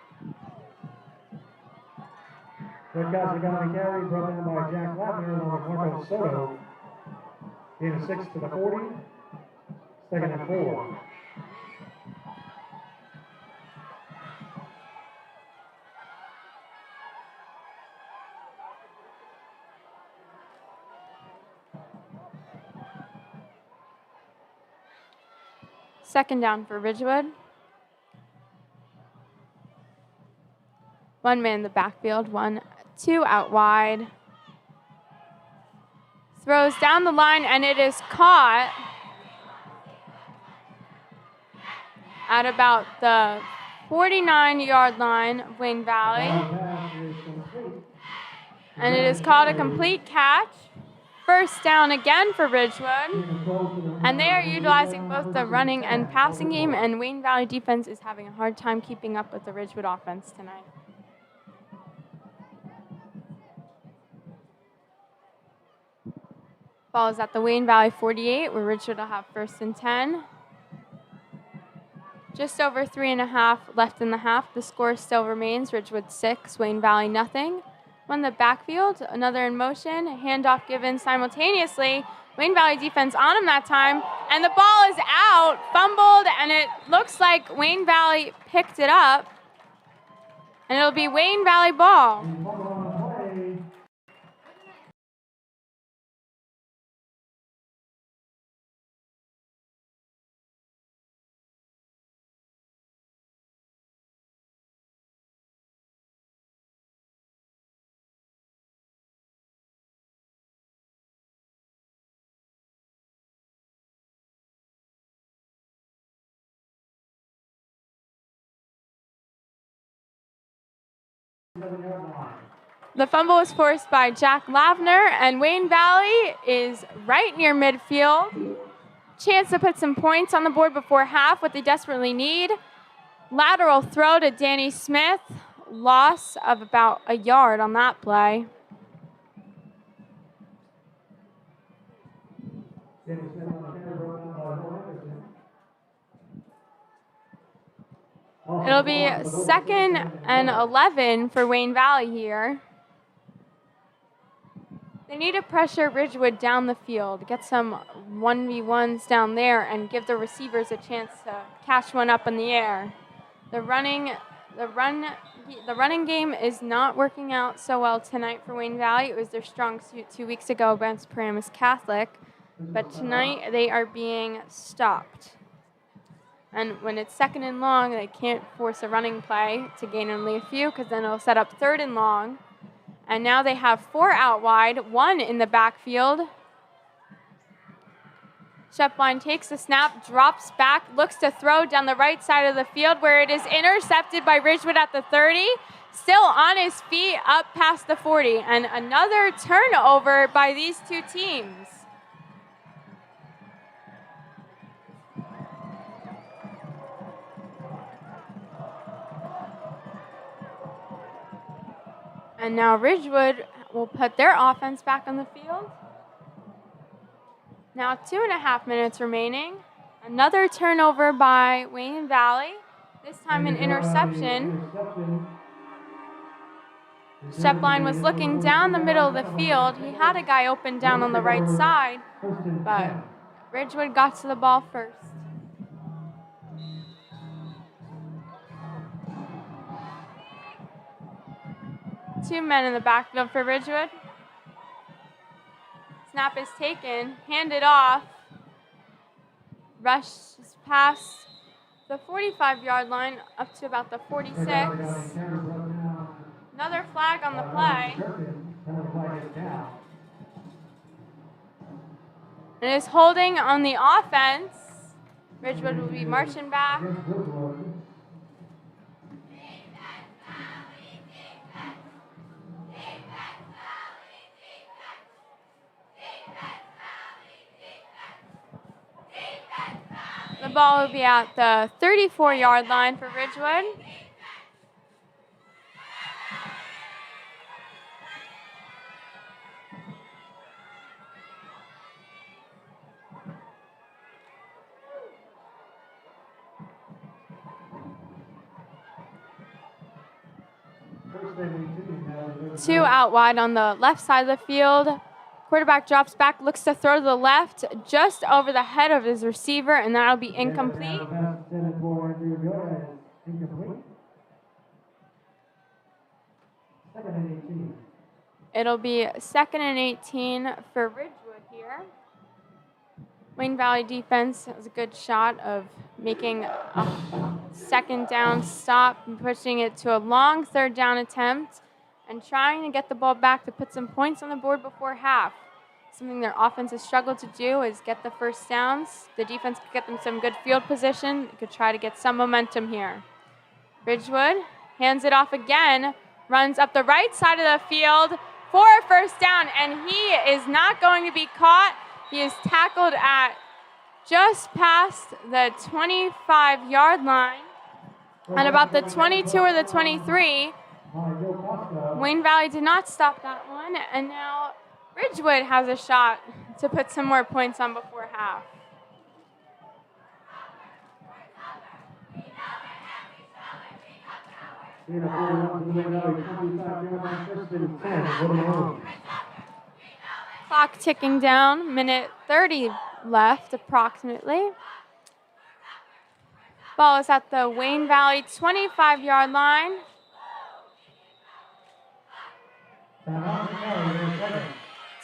Red guys are going to be carried, brought in by Jack Lavner along with Marco Soto. Gain of 6 to the 40. Second and 4. Second down for Ridgewood. One man in the backfield, 2 out wide. Throws down the line, and it is caught at about the 49-yard line of Wayne Valley. And it is called a complete catch. First down again for Ridgewood. And they are utilizing both the running and passing game, and Wayne Valley defense is having a hard time keeping up with the Ridgewood offense tonight. Ball is at the Wayne Valley 48, where Ridgewood will have first and 10. Just over 3.5 left in the half. The score still remains Ridgewood 6, Wayne Valley nothing. One in the backfield, another in motion, handoff given simultaneously. Wayne Valley defense on him that time, and the ball is out, fumbled, and it looks like Wayne Valley picked it up. And it'll be Wayne Valley ball. The fumble was forced by Jack Lavner, and Wayne Valley is right near midfield. Chance to put some points on the board before half, what they desperately need. Lateral throw to Danny Smith. Loss of about a yard on that play. It'll be second and 11 for Wayne Valley here. They need to pressure Ridgewood down the field, get some 1v1s down there, and give the receivers a chance to catch one up in the air. The running game is not working out so well tonight for Wayne Valley. It was their strong suit 2 weeks ago against Paramus Catholic, but tonight they are being stopped. And when it's second and long, they can't force a running play to gain only a few, because then it'll set up third and long. And now they have 4 out wide, 1 in the backfield. Shepline takes the snap, drops back, looks to throw down the right side of the field where it is intercepted by Ridgewood at the 30. Still on his feet up past the 40. And another turnover by these two teams. And now Ridgewood will put their offense back on the field. Now 2.5 minutes remaining. Another turnover by Wayne Valley. This time an interception. Shepline was looking down the middle of the field. He had a guy open down on the right side, but Ridgewood got to the ball first. Two men in the backfield for Ridgewood. Snap is taken, handed off. Rushes past the 45-yard line up to about the 46. Another flag on the play. And it is holding on the offense. Ridgewood will be marching back. The ball will be at the 34-yard line for Ridgewood. Two out wide on the left side of the field. Quarterback drops back, looks to throw to the left, just over the head of his receiver, and that'll be incomplete. It'll be 2nd and 18 for Ridgewood here. Wayne Valley defense has a good shot of making a 2nd down stop and pushing it to a long 3rd down attempt and trying to get the ball back to put some points on the board before half. Something their offense has struggled to do is get the first downs. The defense could get them some good field position. It could try to get some momentum here. Ridgewood hands it off again, runs up the right side of the field for a first down, and he is not going to be caught. He is tackled at just past the 25-yard line at about the 22 or the 23. Wayne Valley did not stop that one, and now Ridgewood has a shot to put some more points on before half. Clock ticking down, minute 30 left approximately. Ball is at the Wayne Valley 25-yard line.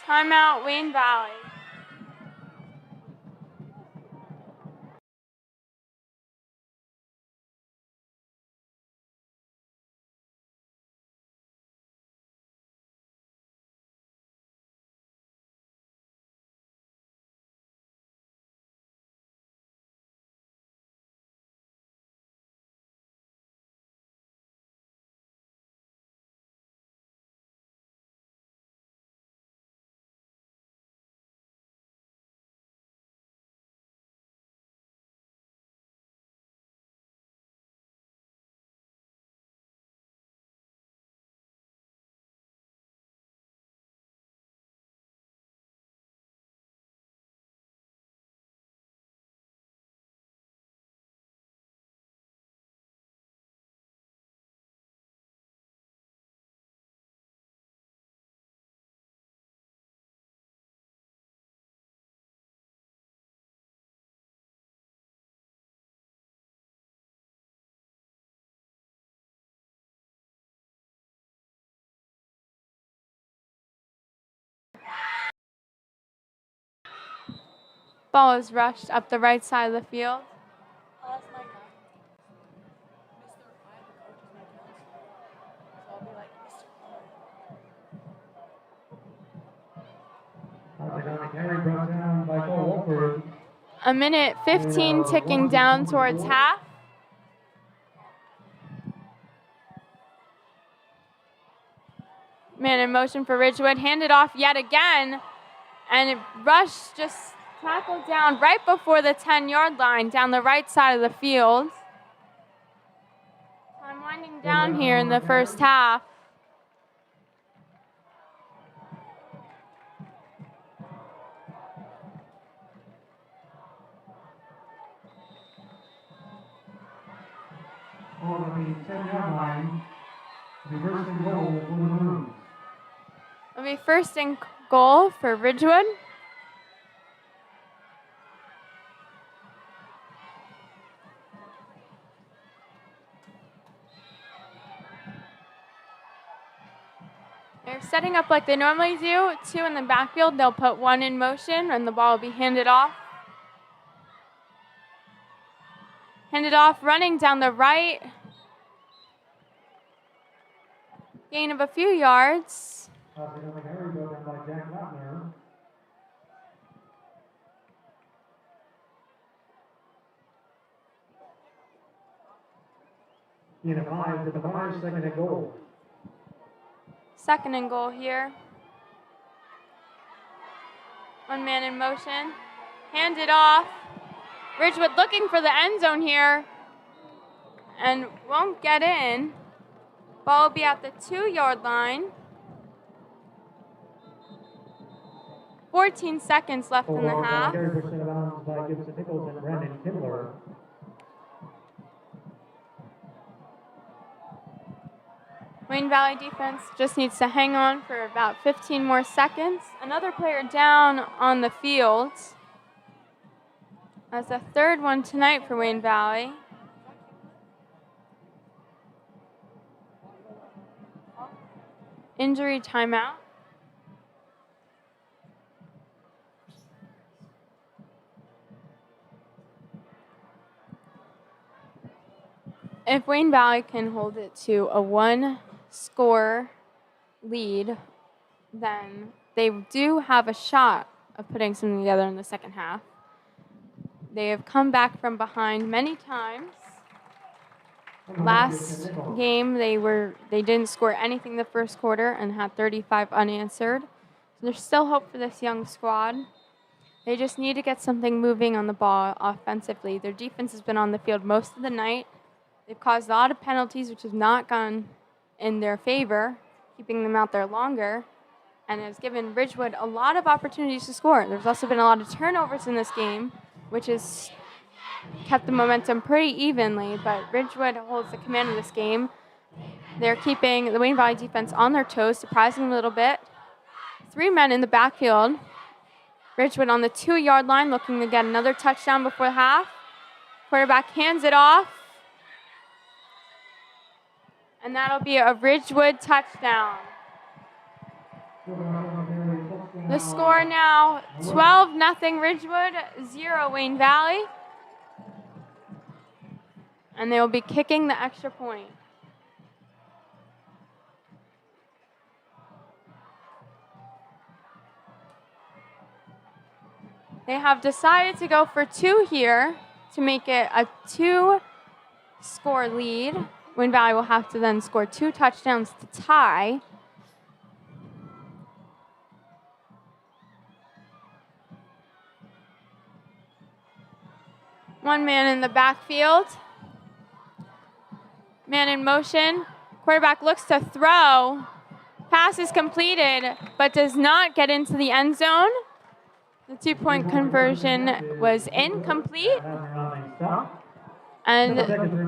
Timeout, Wayne Valley. Ball is rushed up the right side of the field. Oh, that's my guy. Mr. I have a coach as my counselor. So I'll be like, Mr. carry brought down by Cole Wolford. A minute 15 ticking down towards half. Man in motion for Ridgewood, handed off yet again, and Rush just tackled down right before the 10-yard line down the right side of the field. I'm winding down here in the first half. On the 10-yard line, the first and goal for the Maroons. It'll be first and goal for Ridgewood. They're setting up like they normally do. 2 in the backfield. They'll put 1 in motion, and the ball will be handed off. Handed off, running down the right. Gain of a few yards. In a 5 to the 5, second and goal. Second and goal here. 1 man in motion. Handed off. Ridgewood looking for the end zone here and won't get in. Ball will be at the 2-yard line. 14 seconds left in the half. By Gibson Nichols and Brandon Kindler. Wayne Valley defense just needs to hang on for about 15 more seconds. Another player down on the field. That's the 3rd one tonight for Wayne Valley. Injury timeout. If Wayne Valley can hold it to a 1-score lead, then they do have a shot of putting something together in the second half. They have come back from behind many times. Last game, they didn't score anything the first quarter and had 35 unanswered. So there's still hope for this young squad. They just need to get something moving on the ball offensively. Their defense has been on the field most of the night. They've caused a lot of penalties, which have not gone in their favor, keeping them out there longer, and has given Ridgewood a lot of opportunities to score. There's also been a lot of turnovers in this game, which has kept the momentum pretty evenly, but Ridgewood holds the command of this game. They're keeping the Wayne Valley defense on their toes, surprising them a little bit. 3 men in the backfield. Ridgewood on the 2-yard line, looking to get another touchdown before half. Quarterback hands it off. And that'll be a Ridgewood touchdown. The score now, 12-0 Ridgewood, 0 Wayne Valley. And they will be kicking the extra point. They have decided to go for 2 here to make it a 2-score lead. Wayne Valley will have to then score 2 touchdowns to tie. One man in the backfield. Man in motion. Quarterback looks to throw. Pass is completed, but does not get into the end zone. The 2-point conversion was incomplete. And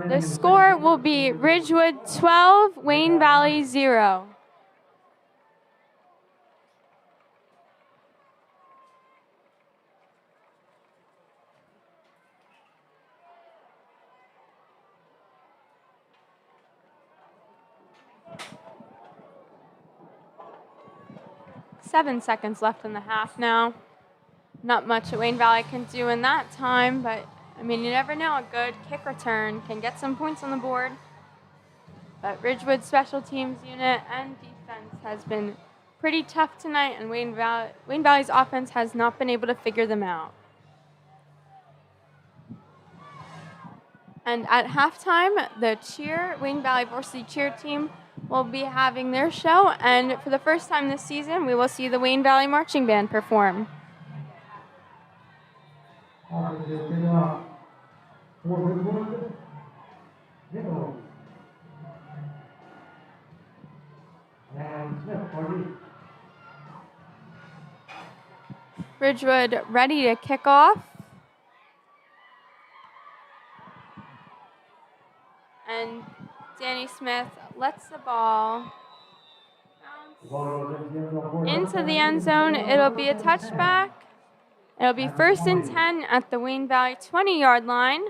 the score will be Ridgewood 12, Wayne Valley 0. Seven seconds left in the half now. Not much that Wayne Valley can do in that time, but I mean, you never know. A good kick return can get some points on the board. But Ridgewood's special teams unit and defense has been pretty tough tonight, and Wayne Valley's offense has not been able to figure them out. And at halftime, the Wayne Valley varsity cheer team will be having their show, and for the first time this season, we will see the Wayne Valley Marching Band perform. Offensive kickoff for Ridgewood. Nichols. And Smith, party. Ridgewood ready to kick off. And Danny Smith lets the ball bounce into the end zone. It'll be a touchback. It'll be 1st and 10 at the Wayne Valley 20-yard line.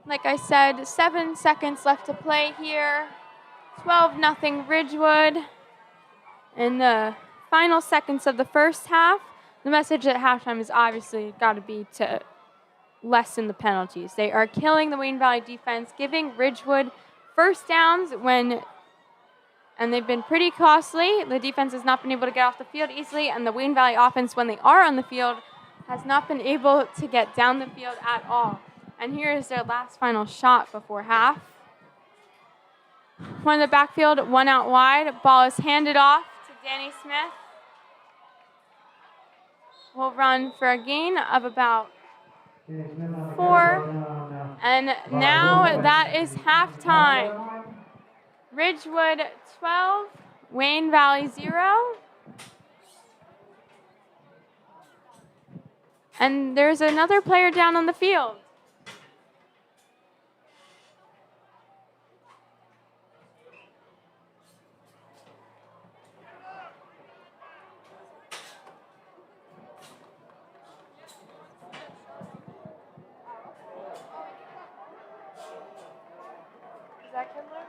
Like I said, 7 seconds left to play here. 12-0 Ridgewood. In the final seconds of the first half, the message at halftime is obviously got to be to lessen the penalties. They are killing the Wayne Valley defense, giving Ridgewood first downs and they've been pretty costly. The defense has not been able to get off the field easily, and the Wayne Valley offense, when they are on the field, has not been able to get down the field at all. And here is their last final shot before half. One in the backfield, one out wide. Ball is handed off to Danny Smith. We'll run for a gain of about 4. And now that is halftime. Ridgewood 12, Wayne Valley 0. And there's another player down on the field. Is that Kindler?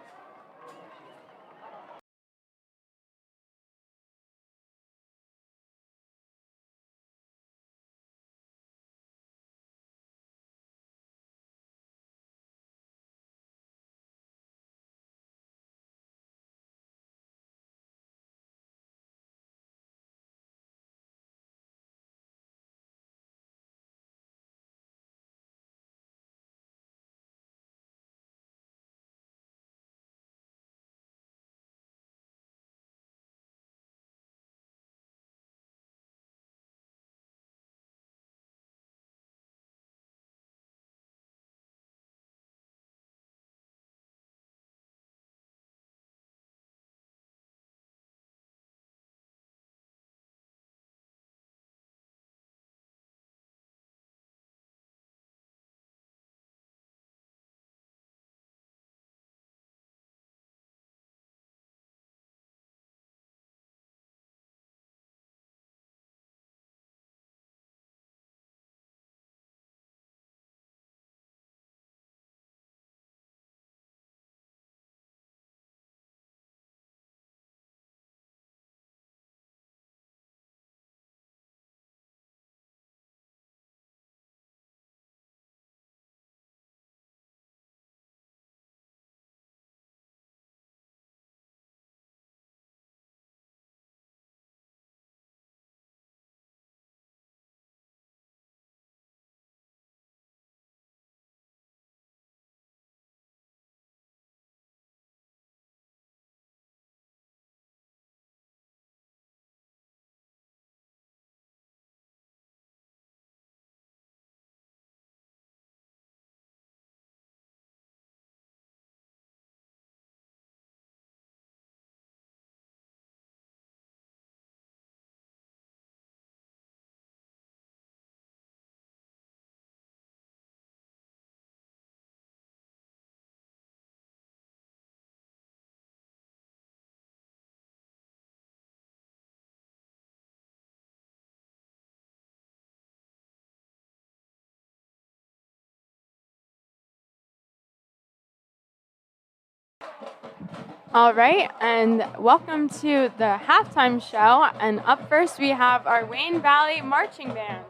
All right, and welcome to the halftime show. And up first, we have our Wayne Valley Marching Band.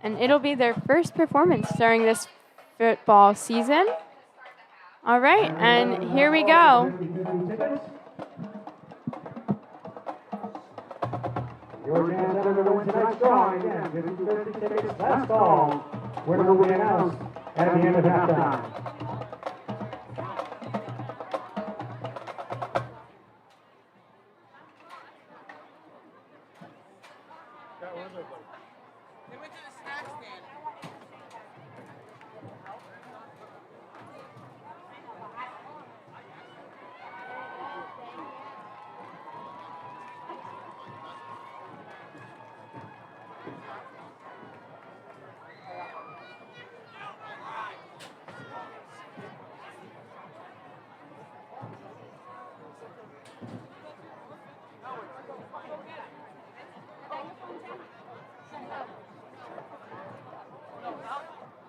And it'll be their first performance during this football season. All right, and here we go. Your chance ever to win tonight's drawing. Again, 50 tickets. Last call. Winner will be announced at the end of halftime. They went to the snack stand.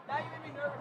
Now you made me nervous.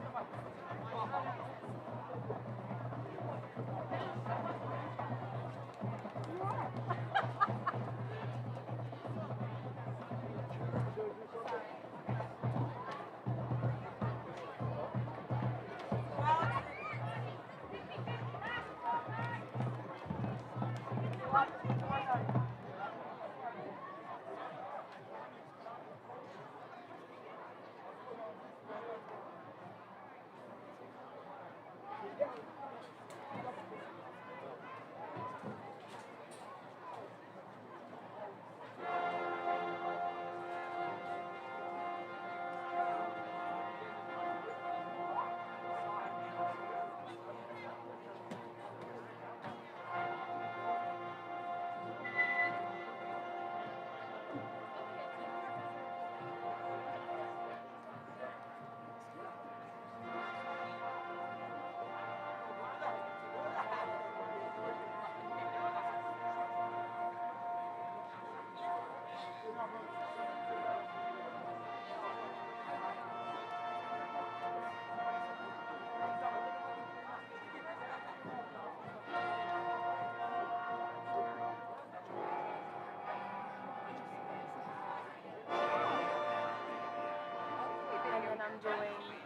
And I'm doing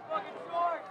Fucking short.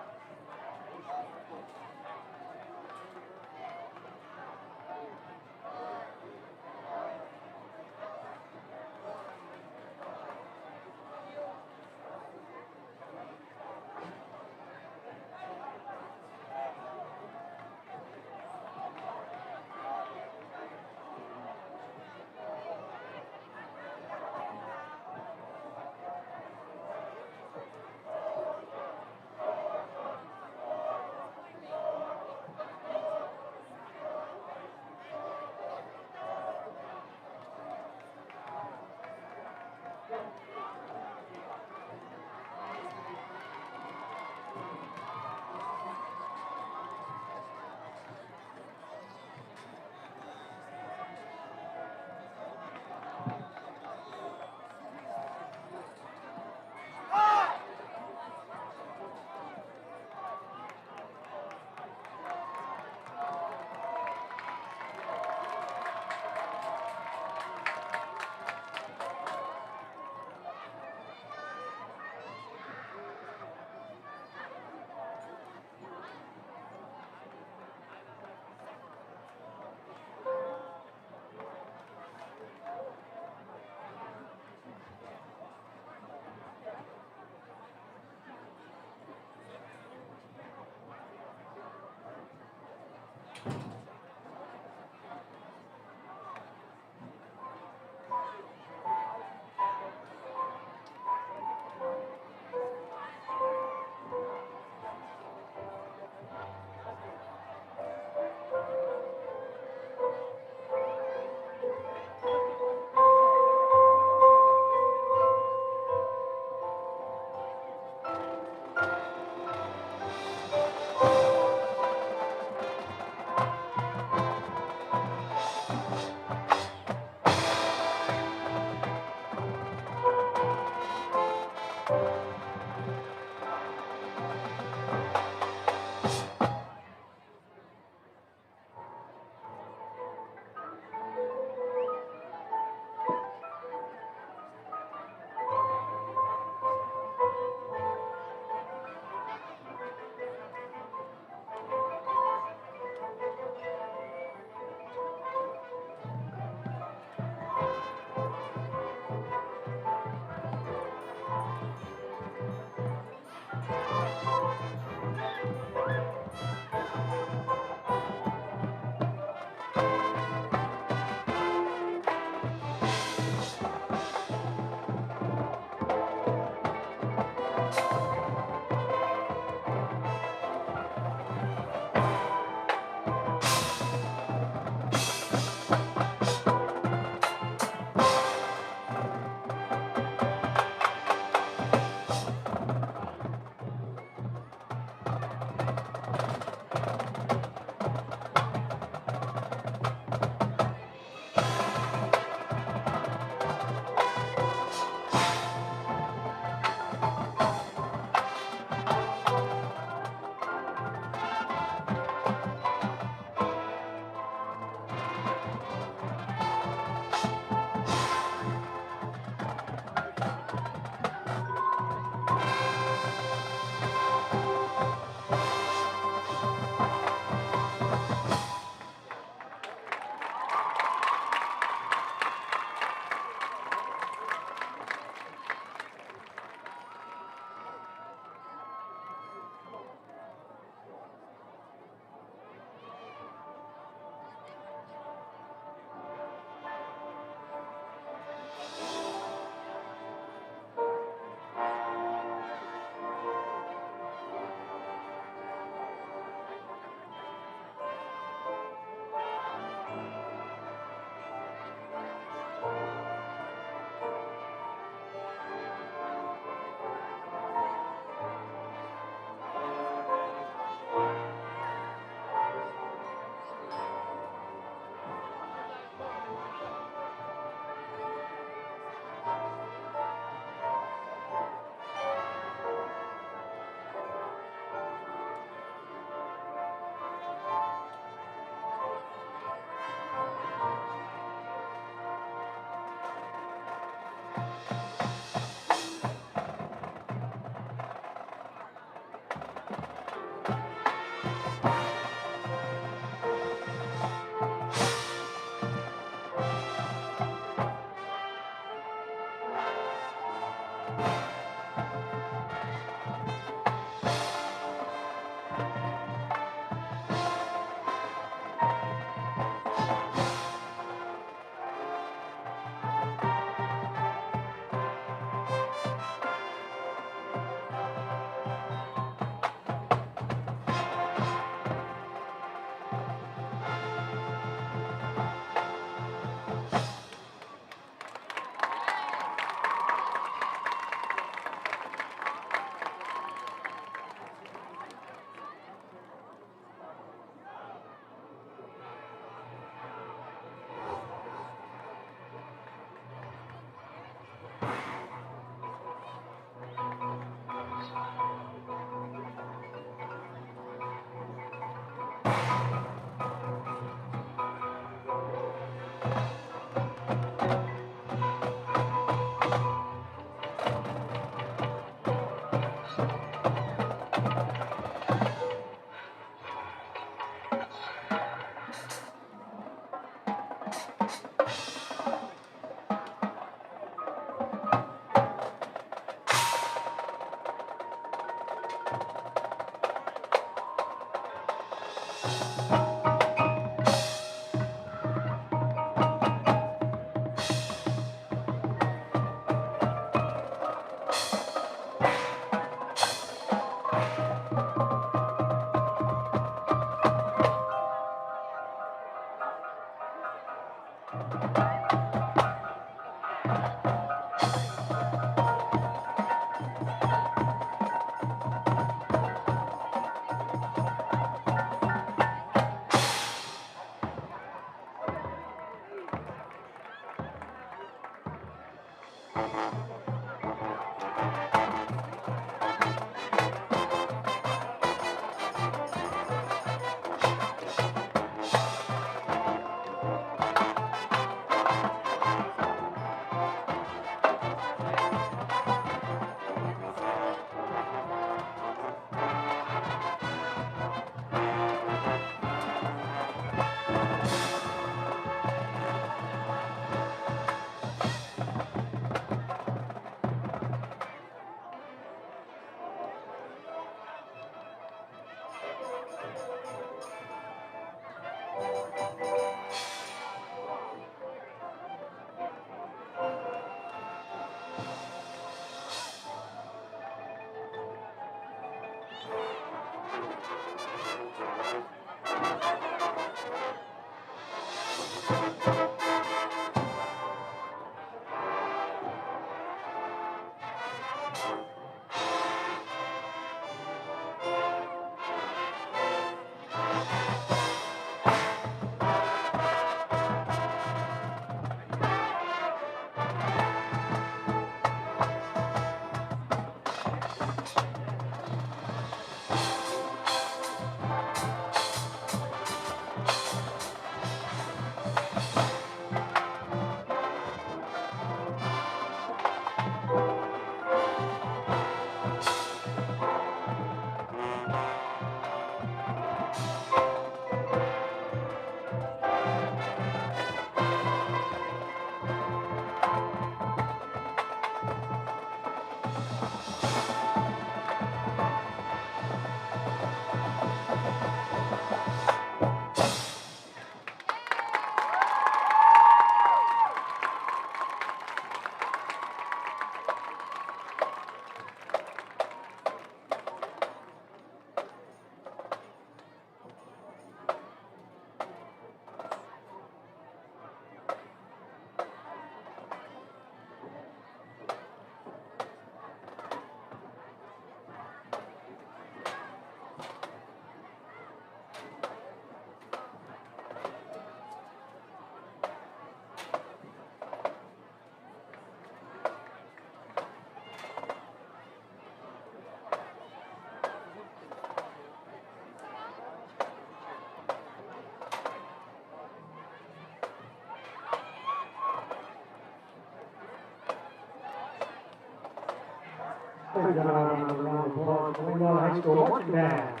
We're going to have another round of applause for the Wing Valley High School marching band.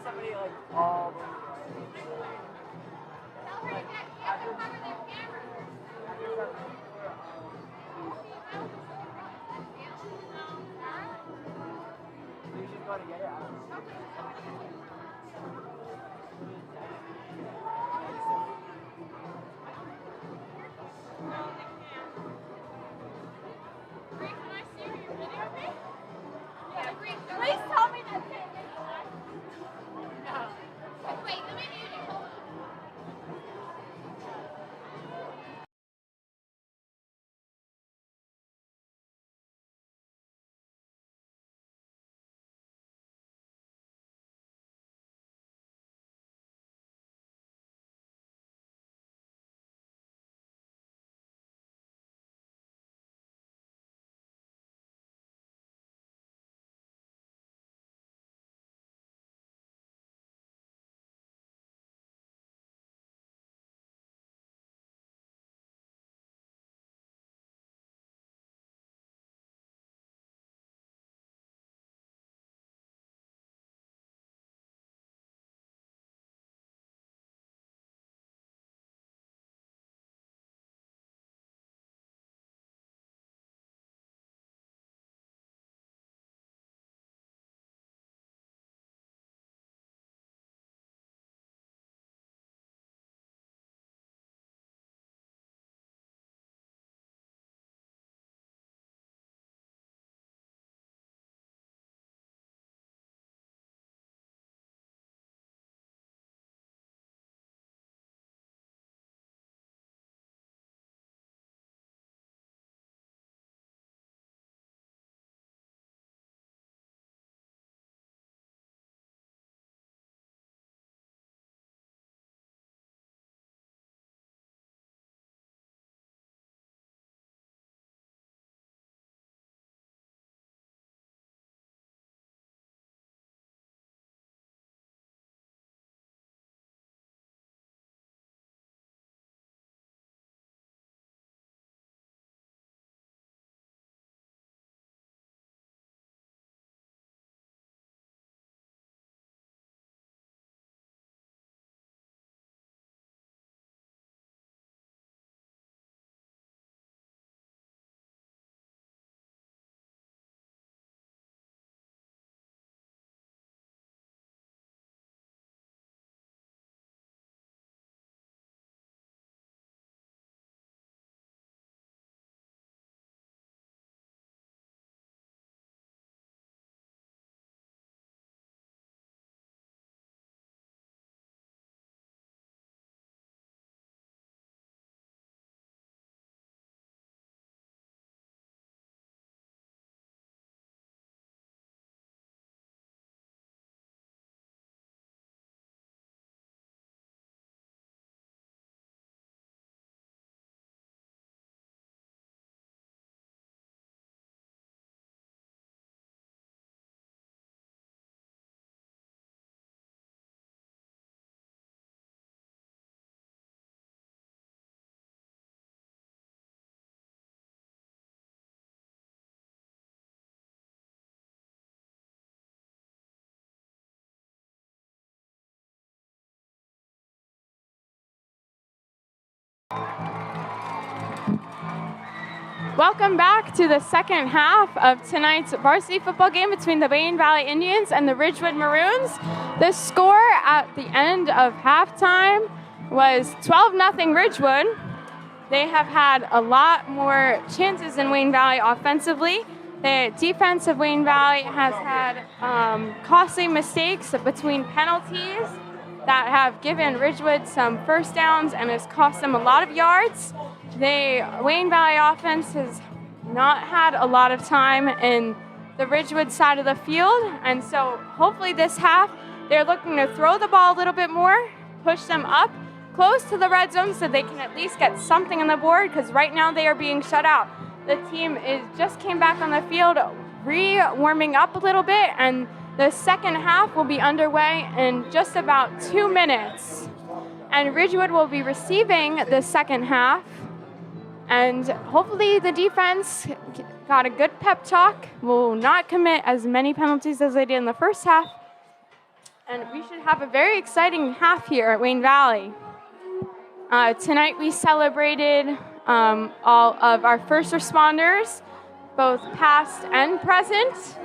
Somebody like all you should go together. Welcome back to the second half of tonight's varsity football game between the Wayne Valley Indians and the Ridgewood Maroons. The score at the end of halftime was 12-0 Ridgewood. They have had a lot more chances in Wayne Valley offensively. The defense of Wayne Valley has had costly mistakes between penalties that have given Ridgewood some first downs and has cost them a lot of yards. The Wayne Valley offense has not had a lot of time in the Ridgewood side of the field, and so hopefully this half they're looking to throw the ball a little bit more, push them up close to the red zone so they can at least get something on the board, because right now they are being shut out. The team just came back on the field, warming up a little bit, and the second half will be underway in just about 2 minutes. And Ridgewood will be receiving the second half. And hopefully the defense got a good pep talk, will not commit as many penalties as they did in the first half. And we should have a very exciting half here at Wayne Valley. Tonight we celebrated all of our first responders, both past and present.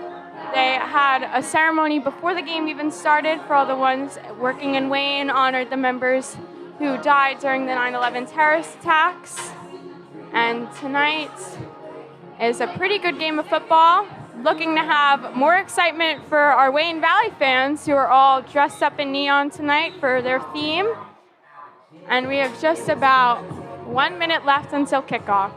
They had a ceremony before the game even started for all the ones working in Wayne, honored the members who died during the 9/11 terrorist attacks. And tonight is a pretty good game of football. Looking to have more excitement for our Wayne Valley fans who are all dressed up in neon tonight for their theme. And we have just about 1 minute left until kickoff.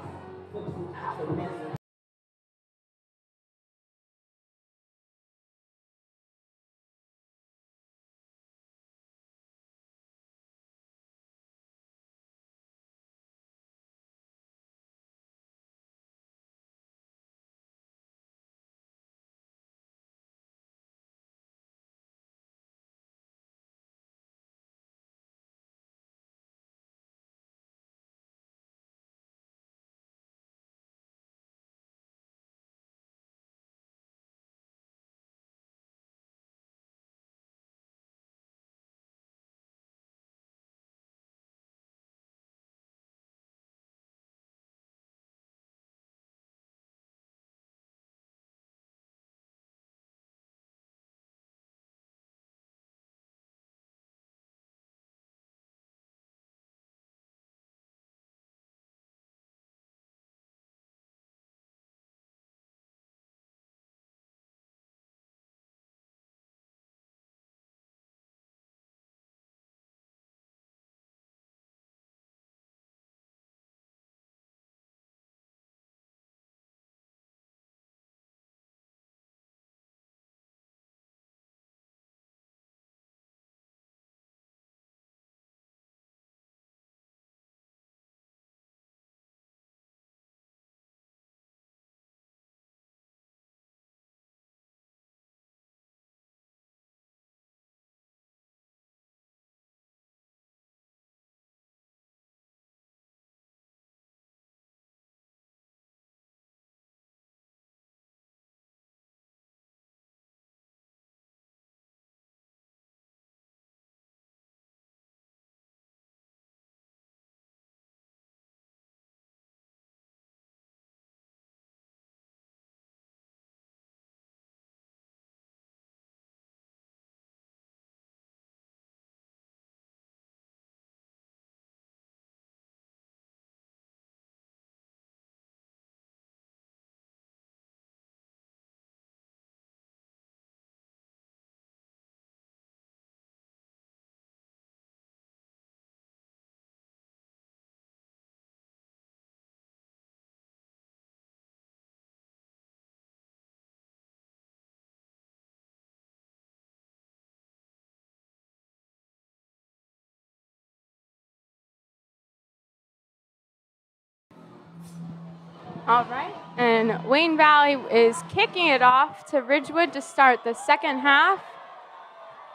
All right, and Wayne Valley is kicking it off to Ridgewood to start the second half.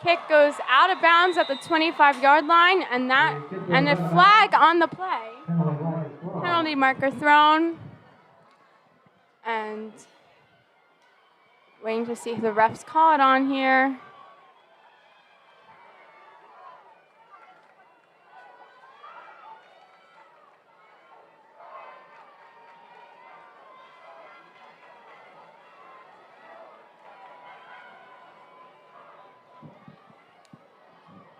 Kick goes out of bounds at the 25-yard line, and a flag on the play. Penalty marker thrown. And waiting to see if the refs call it on here.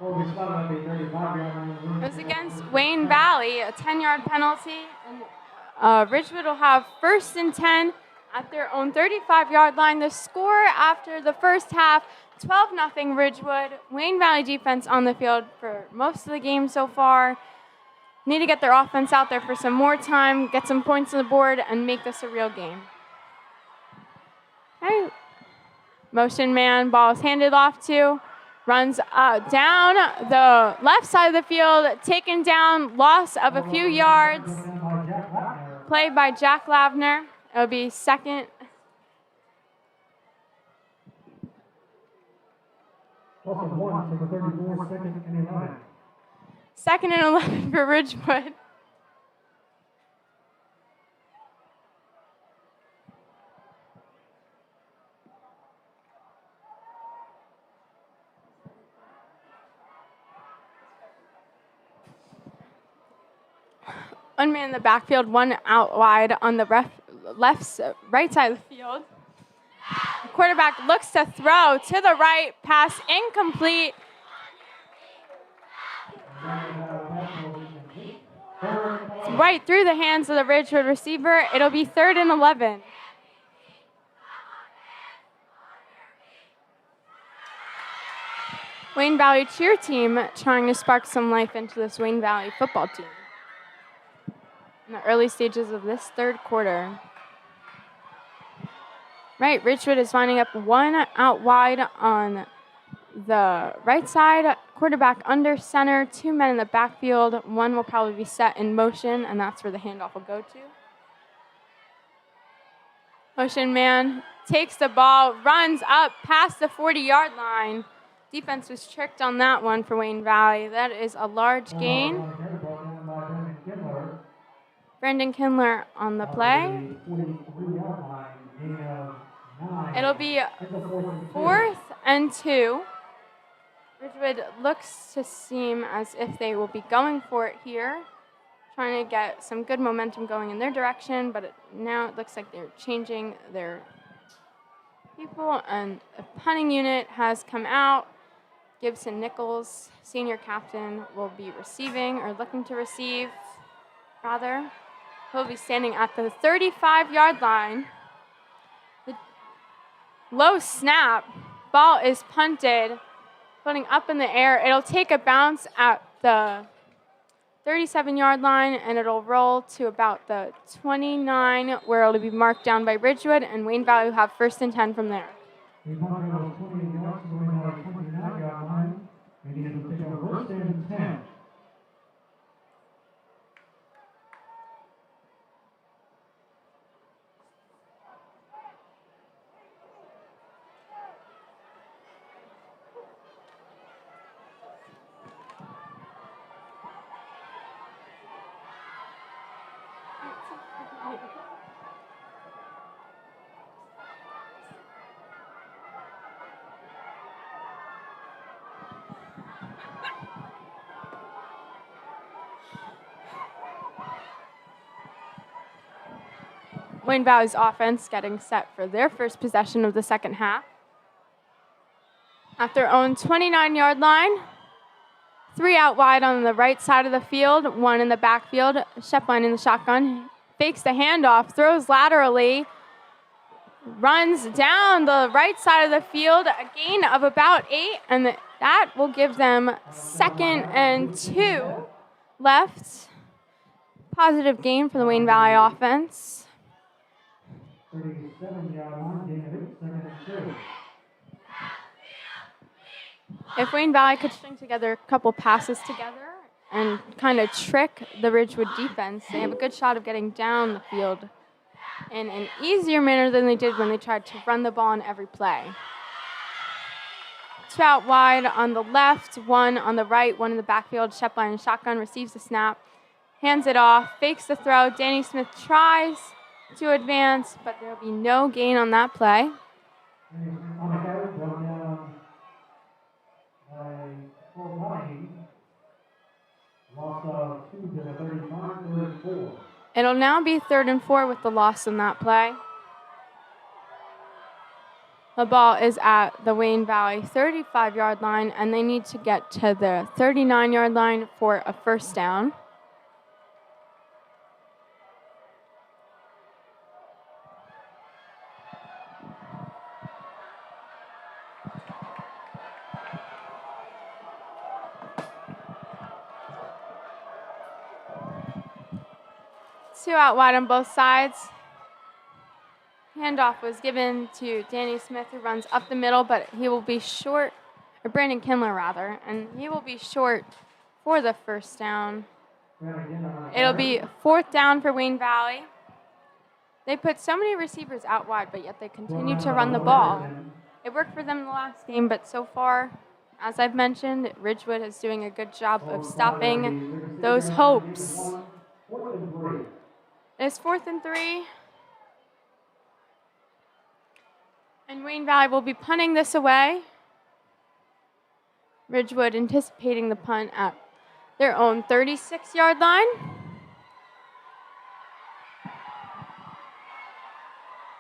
Will be spotted at the 35-yard line. It was against Wayne Valley, a 10-yard penalty. And Ridgewood will have 1st and 10 at their own 35-yard line. The score after the first half, 12-0 Ridgewood. Wayne Valley defense on the field for most of the game so far. Need to get their offense out there for some more time, get some points on the board, and make this a real game. Okay. Motion man, ball is handed off to. Runs down the left side of the field, taken down, loss of a few yards. Played by Jack Lavner. It'll be second. Also 1 to the 34, second and 11. 2nd and 11 for Ridgewood. One man in the backfield, one out wide on the right side of the field. The quarterback looks to throw to the right, pass incomplete. It's right through the hands of the Ridgewood receiver. It'll be 3rd and 11. Wayne Valley cheer team trying to spark some life into this Wayne Valley football team in the early stages of this 3rd quarter. Right, Ridgewood is lining up one out wide on the right side, quarterback under center, 2 men in the backfield. One will probably be set in motion, and that's where the handoff will go to. Motion man takes the ball, runs up past the 40-yard line. Defense was tricked on that one for Wayne Valley. That is a large gain. Brendan Kindler on the play. It'll be 4th and 2. Ridgewood looks to seem as if they will be going for it here, trying to get some good momentum going in their direction, but now it looks like they're changing their people, and a punting unit has come out. Gibson Nichols, senior captain, will be receiving, or looking to receive, rather. He'll be standing at the 35-yard line. The low snap. Ball is punted, floating up in the air. It'll take a bounce at the 37-yard line, and it'll roll to about the 29, where it'll be marked down by Ridgewood, and Wayne Valley will have 1st and 10 from there. Wayne Valley's offense getting set for their first possession of the second half. At their own 29-yard line, 3 out wide on the right side of the field, 1 in the backfield. Shepline in the shotgun, fakes the handoff, throws laterally, runs down the right side of the field, a gain of about 8, and that will give them 2nd and 2 left. Positive gain for the Wayne Valley offense. 37-yard line, gain of 8, 2nd and 2. If Wayne Valley could string together a couple passes together and kind of trick the Ridgewood defense, they have a good shot of getting down the field in an easier manner than they did when they tried to run the ball on every play. 2 out wide on the left, 1 on the right, 1 in the backfield. Shepline in shotgun receives the snap, hands it off, fakes the throw. Danny Smith tries to advance, but there will be no gain on that play. On the carry, brought down by full body. Loss of 2 to the 35, 3rd and 4. It'll now be 3rd and 4 with the loss on that play. The ball is at the Wayne Valley 35-yard line, and they need to get to the 39-yard line for a first down. Two out wide on both sides. Handoff was given to Danny Smith, who runs up the middle, but he will be short, or Brandon Kindler rather, and he will be short for the first down. It'll be fourth down for Wayne Valley. They put so many receivers out wide, but yet they continue to run the ball. It worked for them in the last game, but so far, as I've mentioned, Ridgewood is doing a good job of stopping those hopes. It's 4th and 3. And Wayne Valley will be punting this away. Ridgewood anticipating the punt at their own 36-yard line.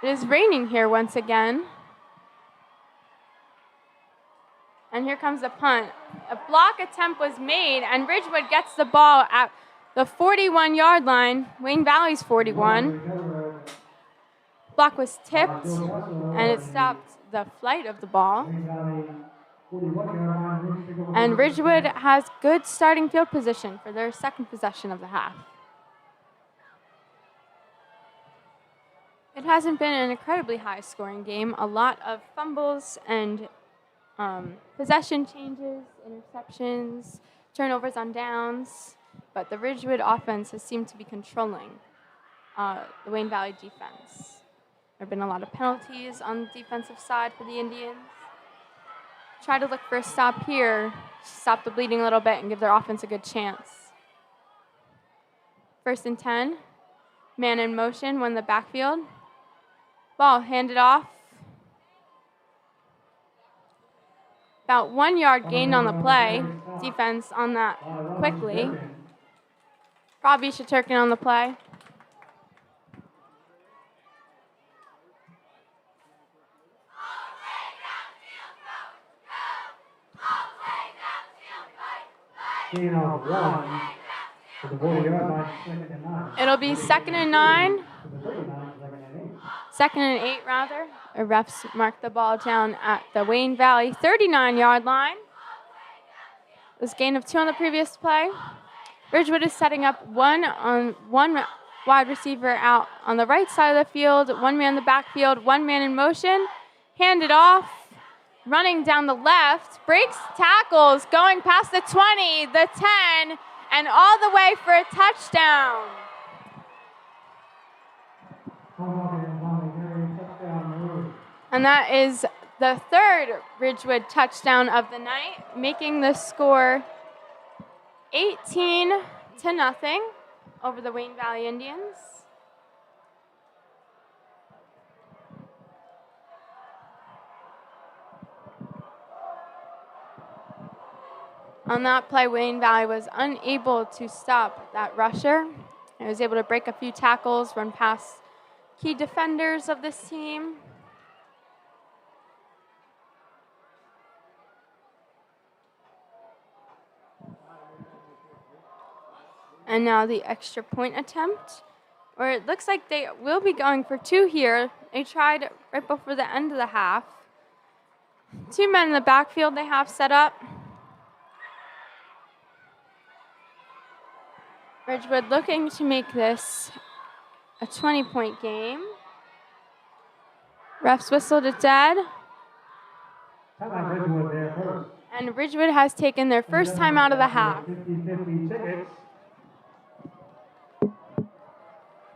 It is raining here once again. And here comes the punt. A block attempt was made, and Ridgewood gets the ball at the 41-yard line, Wayne Valley's 41. Block was tipped, and it stopped the flight of the ball. And Ridgewood has good starting field position for their second possession of the half. It hasn't been an incredibly high-scoring game. A lot of fumbles and possession changes, interceptions, turnovers on downs. But the Ridgewood offense has seemed to be controlling the Wayne Valley defense. There have been a lot of penalties on the defensive side for the Indians. Try to look for a stop here, stop the bleeding a little bit, and give their offense a good chance. 1st and 10. Man in motion, one in the backfield. Ball handed off. About 1 yard gained on the play. Defense on that quickly. Robbie Shaturkin on the play. Gain of 1 for the 40-yard line, 2nd and 9. It'll be 2nd and 9. For the 39, 2nd and 8. 2nd and 8, rather. The refs mark the ball down at the Wayne Valley 39-yard line. It was gain of 2 on the previous play. Ridgewood is setting up one wide receiver out on the right side of the field, 1 man in the backfield, 1 man in motion. Handed off, running down the left, breaks tackles, going past the 20, the 10, and all the way for a touchdown. And that is the 3rd Ridgewood touchdown of the night, making the score 18-0 over the Wayne Valley Indians. On that play, Wayne Valley was unable to stop that rusher. He was able to break a few tackles, run past key defenders of this team. And now the extra point attempt, where it looks like they will be going for 2 here. They tried right before the end of the half. 2 men in the backfield they have set up. Ridgewood looking to make this a 20-point game. Refs whistled it dead. Timeout Ridgewood there first. And Ridgewood has taken their first time out of the half. 50-50 tickets.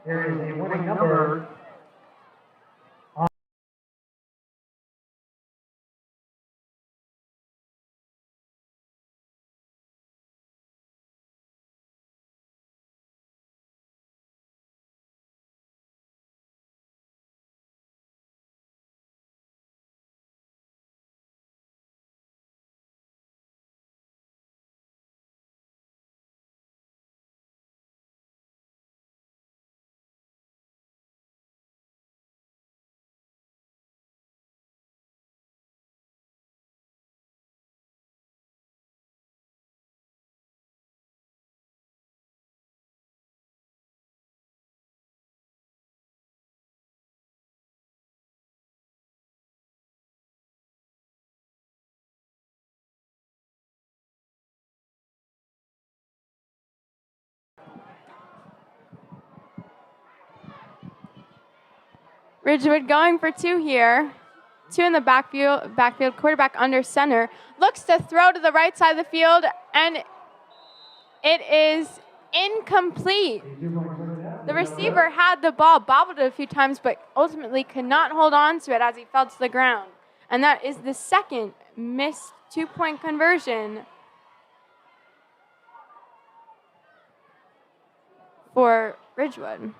There is a winning number Ridgewood going for two here. Two in the backfield, quarterback under center. Looks to throw to the right side of the field, and it is incomplete. The receiver had the ball, bobbled it a few times, but ultimately could not hold on to it as he fell to the ground. And that is the second missed two-point conversion for Ridgewood.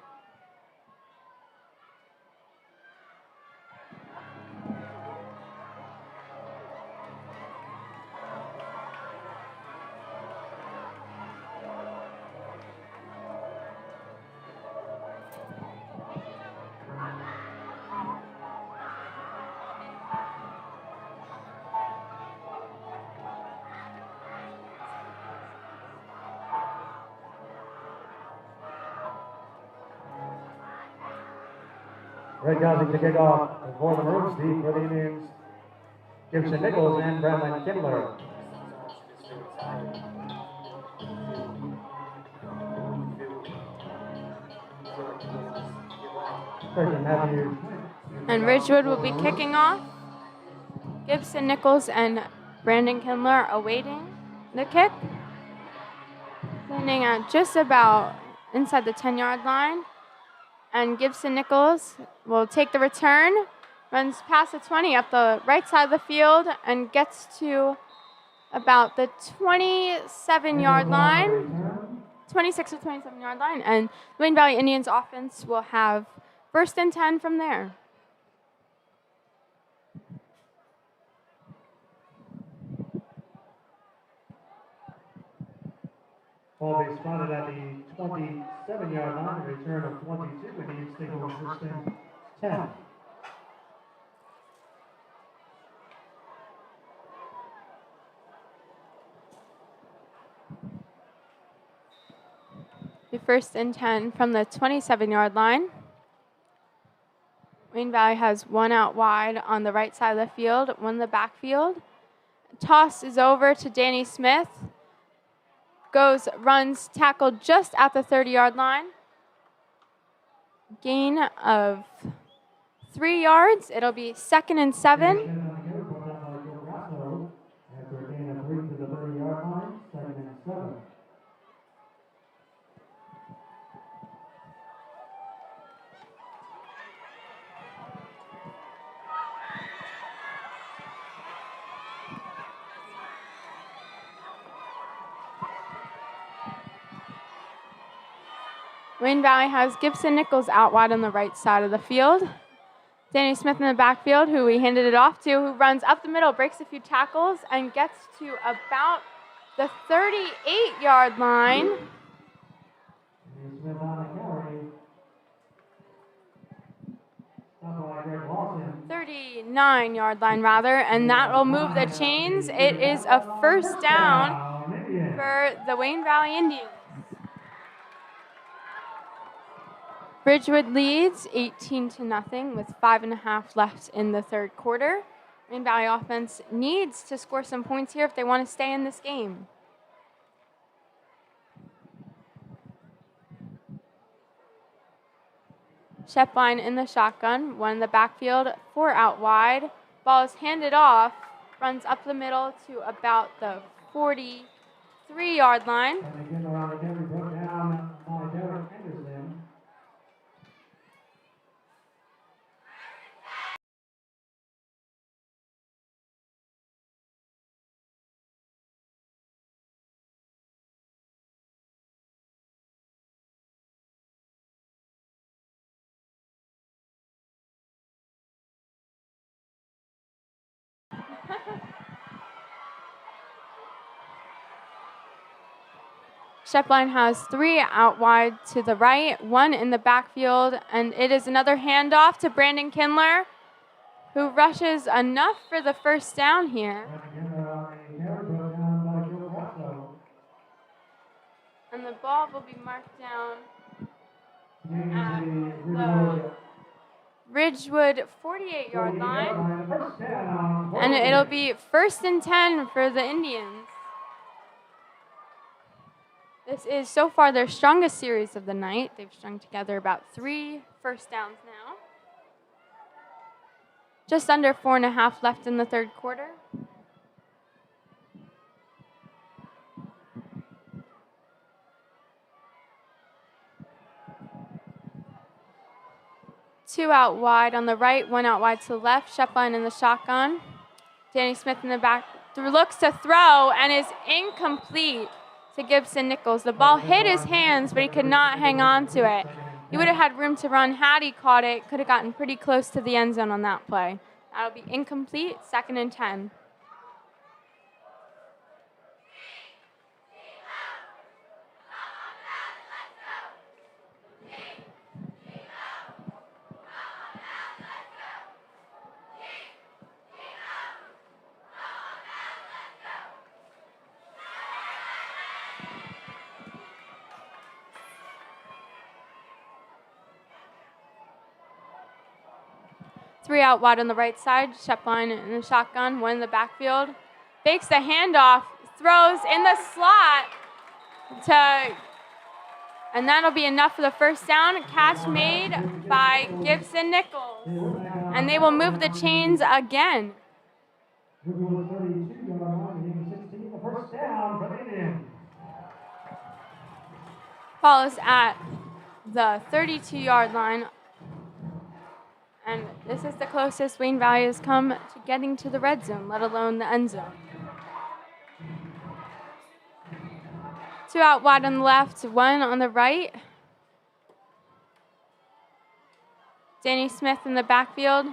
Red Gosling to kick off for the Maroons, deep for the Indians. Gibson Nichols and Brandon Kindler. And Ridgewood will be kicking off. Gibson Nichols and Brandon Kindler awaiting the kick. Landing at just about inside the 10-yard line. And Gibson Nichols will take the return, runs past the 20 up the right side of the field, and gets to about the 27-yard line, 26 or 27-yard line. And Wayne Valley Indians offense will have 1st and 10 from there. Ball be spotted at the 27-yard line, a return of 22, and Indians take over 1st and 10. The 1st and 10 from the 27-yard line. Wayne Valley has one out wide on the right side of the field, one in the backfield. Toss is over to Danny Smith. Runs tackled just at the 30-yard line. Gain of 3 yards. It'll be 2nd and 7. Wayne Valley has Gibson Nichols out wide on the right side of the field. Danny Smith in the backfield, who we handed it off to, who runs up the middle, breaks a few tackles, and gets to about the 38-yard line. 39-yard line, rather, and that will move the chains. It is a 1st down for the Wayne Valley Indians. Ridgewood leads 18-0 with 5.5 left in the 3rd quarter. Wayne Valley offense needs to score some points here if they want to stay in this game. Shepline in the shotgun, one in the backfield, 4 out wide. Ball is handed off, runs up the middle to about the 43-yard line. Shepline has 3 out wide to the right, 1 in the backfield, and it is another handoff to Brandon Kindler, who rushes enough for the 1st down here. And the ball will be marked down at the Ridgewood 48-yard line, and it'll be 1st and 10 for the Indians. This is so far their strongest series of the night. They've strung together about 3 first downs now. Just under 4.5 left in the third quarter. Two out wide on the right, one out wide to the left. Shepline in the shotgun. Danny Smith in the back looks to throw and is incomplete to Gibson Nichols. The ball hit his hands, but he could not hang on to it. He would have had room to run had he caught it. Could have gotten pretty close to the end zone on that play. That'll be incomplete, 2nd and 10. Three out wide on the right side. Shepline in the shotgun, one in the backfield. Fakes the handoff, throws in the slot and that'll be enough for the first down. Catch made by Gibson Nichols. And they will move the chains again. Ball is at the 32-yard line. And this is the closest Wayne Valley has come to getting to the red zone, let alone the end zone. Two out wide on the left, one on the right. Danny Smith in the backfield.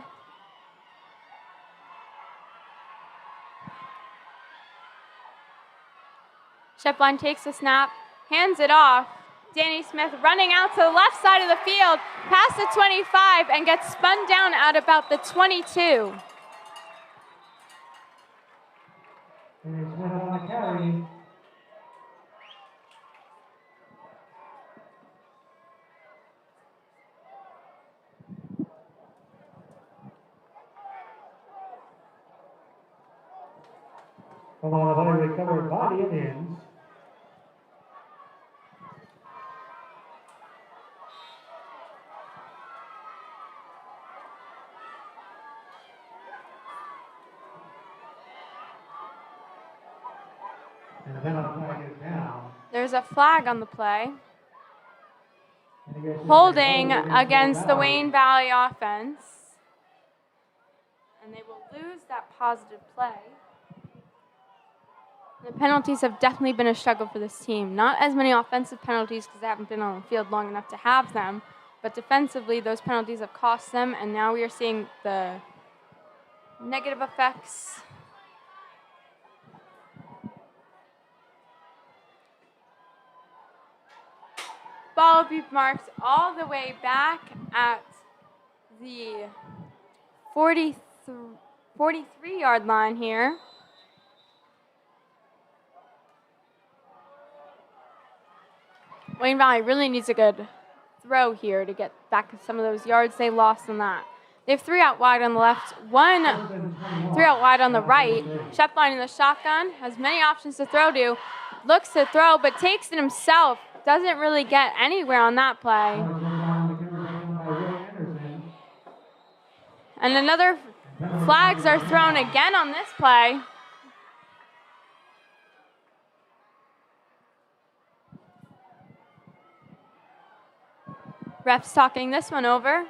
Shepline takes the snap, hands it off. Danny Smith running out to the left side of the field, past the 25, and gets spun down at about the 22. Danny Smith on the carry. Come on, the body recovered body and ends. And the penalty flag is down. There's a flag on the play. Holding against the Wayne Valley offense. And they will lose that positive play. The penalties have definitely been a struggle for this team. Not as many offensive penalties because they haven't been on the field long enough to have them, but defensively those penalties have cost them, and now we are seeing the negative effects. Ball will be marked all the way back at the 43-yard line here. Wayne Valley really needs a good throw here to get back some of those yards they lost on that. They have three out wide on the left, three out wide on the right. Shepline in the shotgun has many options to throw to. Looks to throw, but takes it himself. Doesn't really get anywhere on that play. And another flags are thrown again on this play. Ref's talking this one over.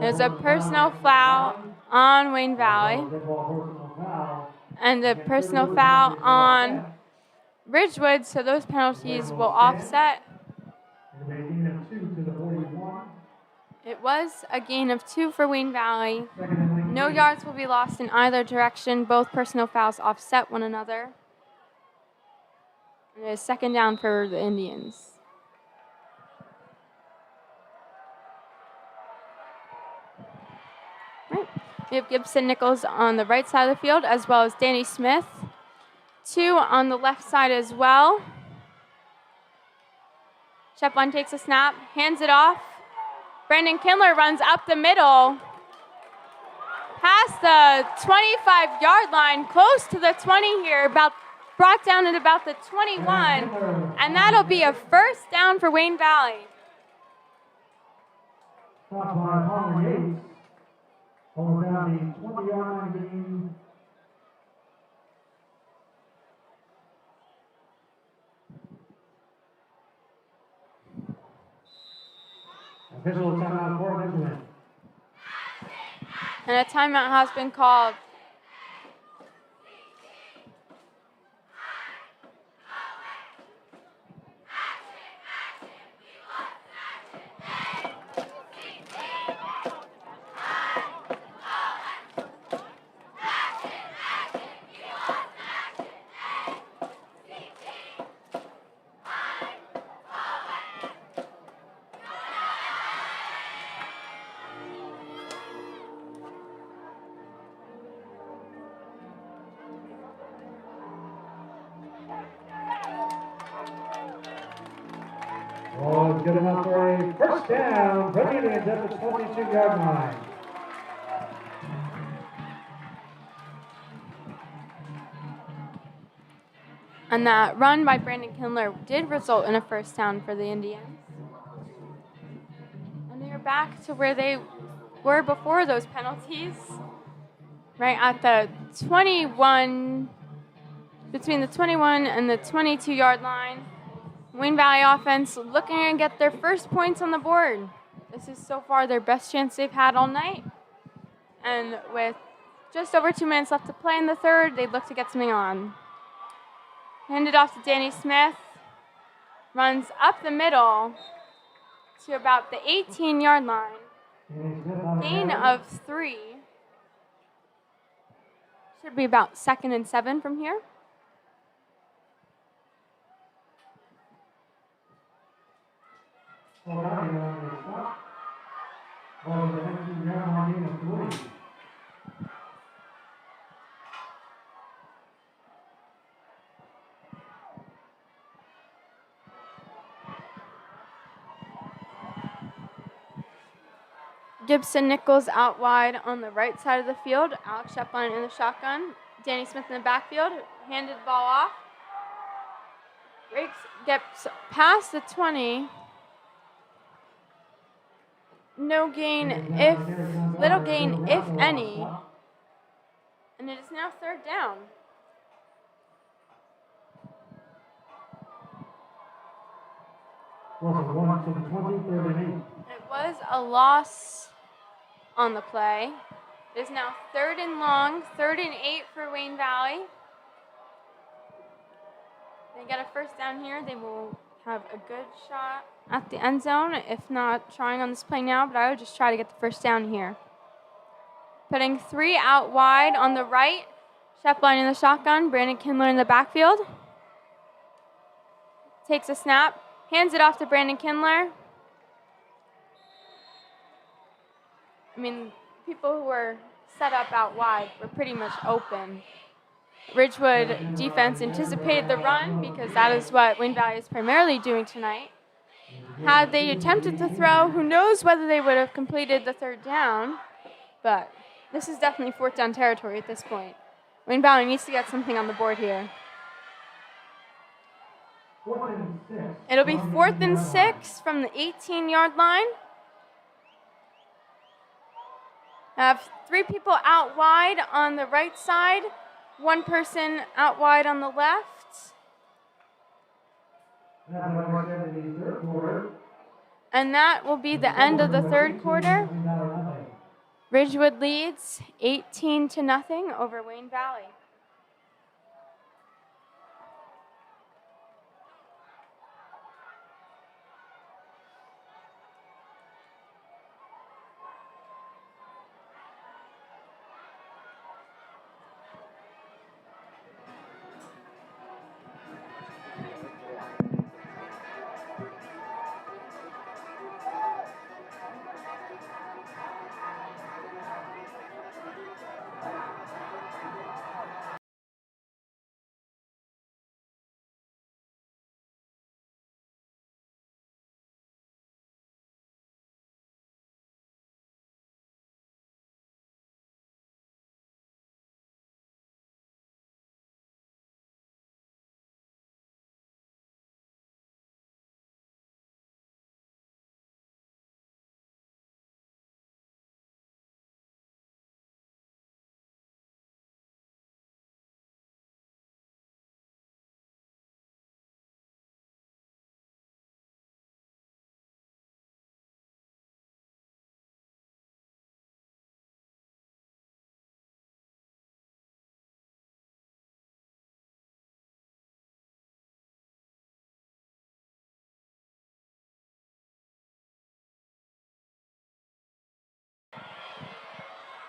There's a personal foul on Wayne Valley. And a personal foul on Ridgewood, so those penalties will offset. It was a gain of 2 for Wayne Valley. No yards will be lost in either direction. Both personal fouls offset one another. And it is 2nd down for the Indians. Right. We have Gibson Nichols on the right side of the field, as well as Danny Smith. 2 on the left side as well. Shepline takes a snap, hands it off. Brandon Kindler runs up the middle, past the 25-yard line, close to the 20 here, brought down at about the 21, and that'll be a first down for Wayne Valley. Stop by Palmer Yates. Over down the 20-yard line gain. Official timeout for Ridgewood. And a timeout has been called. Oh, it's good enough for a first down. Brilliant at the 22-yard line. And that run by Brandon Kindler did result in a first down for the Indians. And they are back to where they were before those penalties. Right at the 21, between the 21 and the 22-yard line. Wayne Valley offense looking to get their first points on the board. This is so far their best chance they've had all night. And with just over 2 minutes left to play in the third, they'd look to get something on. Handed off to Danny Smith. Runs up the middle to about the 18-yard line. Gain of 3. Should be about 2nd and 7 from here. Gibson Nichols out wide on the right side of the field. Alex Shepline in the shotgun. Danny Smith in the backfield. Handed the ball off. Rakes gets past the 20. No gain, little gain, if any. And it is now third down. It was a loss on the play. It is now 3rd and long, 3rd and 8 for Wayne Valley. They get a first down here. They will have a good shot at the end zone, if not trying on this play now, but I would just try to get the first down here. Putting 3 out wide on the right. Shepline in the shotgun, Brandon Kindler in the backfield. Takes a snap, hands it off to Brandon Kindler. I mean, people who were set up out wide were pretty much open. Ridgewood defense anticipated the run because that is what Wayne Valley is primarily doing tonight. Had they attempted to throw, who knows whether they would have completed the third down, but this is definitely 4th down territory at this point. Wayne Valley needs to get something on the board here. It'll be 4th and 6 from the 18-yard line. Have 3 people out wide on the right side, 1 person out wide on the left. And that will be the end of the third quarter. Ridgewood leads 18-0 over Wayne Valley.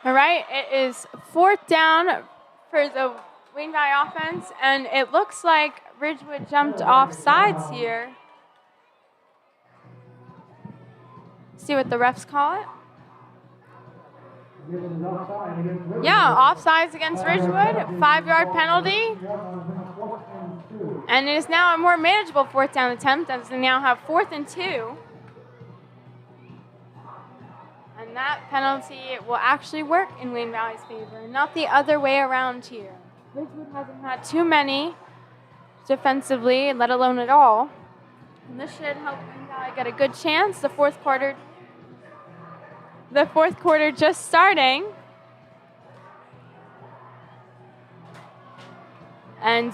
All right, it is 4th down for the Wayne Valley offense, and it looks like Ridgewood jumped off sides here. See what the refs call it. Yeah, offsides against Ridgewood, 5-yard penalty. And it is now a more manageable 4th down attempt as they now have 4th and 2. And that penalty will actually work in Wayne Valley's favor, not the other way around here. Ridgewood hasn't had too many defensively, let alone at all. And this should help Wayne Valley get a good chance. The fourth quarter just starting. And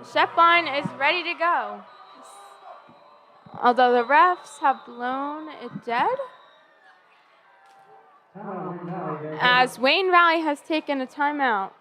Shepline is ready to go. Although the refs have blown it dead. As Wayne Valley has taken a timeout.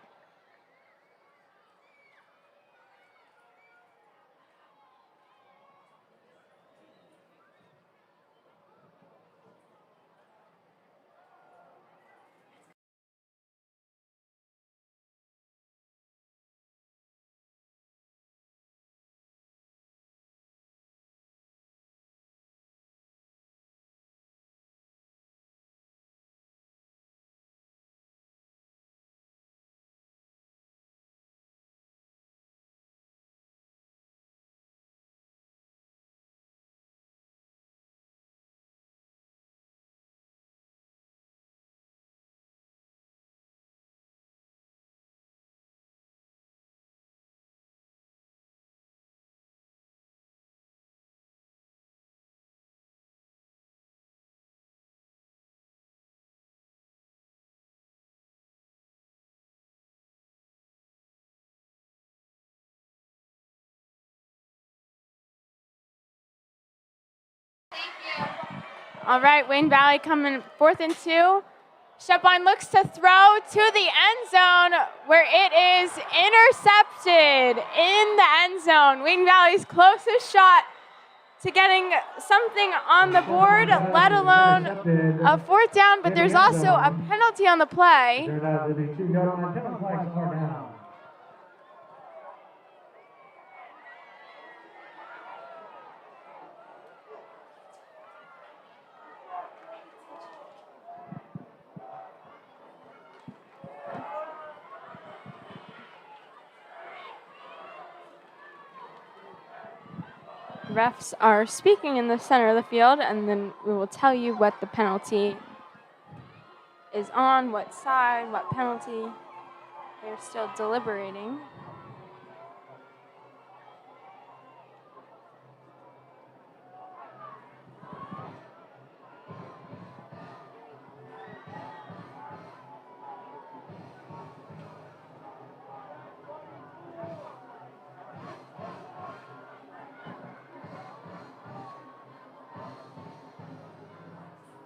All right, Wayne Valley coming 4th and 2. Shepline looks to throw to the end zone where it is intercepted in the end zone. Wayne Valley's closest shot to getting something on the board, let alone a 4th down, but there's also a penalty on the play. Refs are speaking in the center of the field, and then we will tell you what the penalty is on, what side, what penalty. They're still deliberating.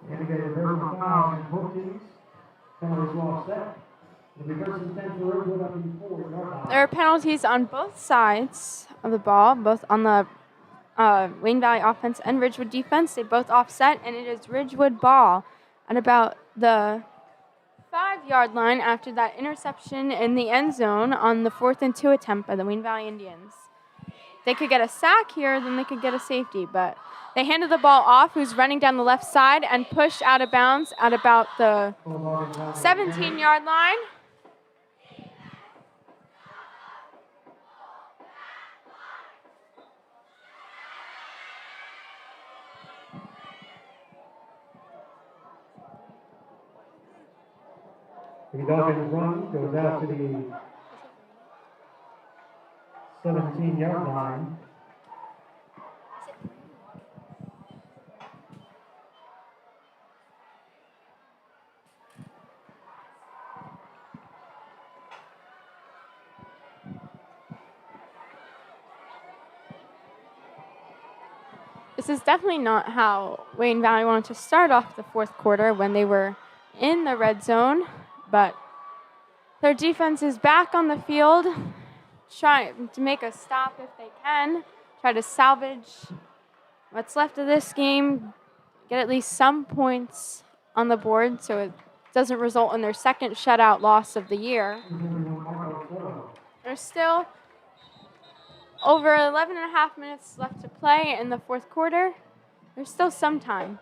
Indicated personal foul on both teams. Penalties well set. It'll be first and 10 for Ridgewood up in 4-yard line. There are penalties on both sides of the ball, both on the Wayne Valley offense and Ridgewood defense. They both offset, and it is Ridgewood ball at about the 5-yard line after that interception in the end zone on the 4th and 2 attempt by the Wayne Valley Indians. They could get a sack here, then they could get a safety, but they handed the ball off, who's running down the left side, and pushed out of bounds at about the 17-yard line. The Dolphins run goes out to the 17-yard line. This is definitely not how Wayne Valley wanted to start off the fourth quarter when they were in the red zone, but their defense is back on the field, trying to make a stop if they can, try to salvage what's left of this game, get at least some points on the board so doesn't result in their second shutout loss of the year. There's still over 11 and a half minutes left to play in the fourth quarter. There's still some time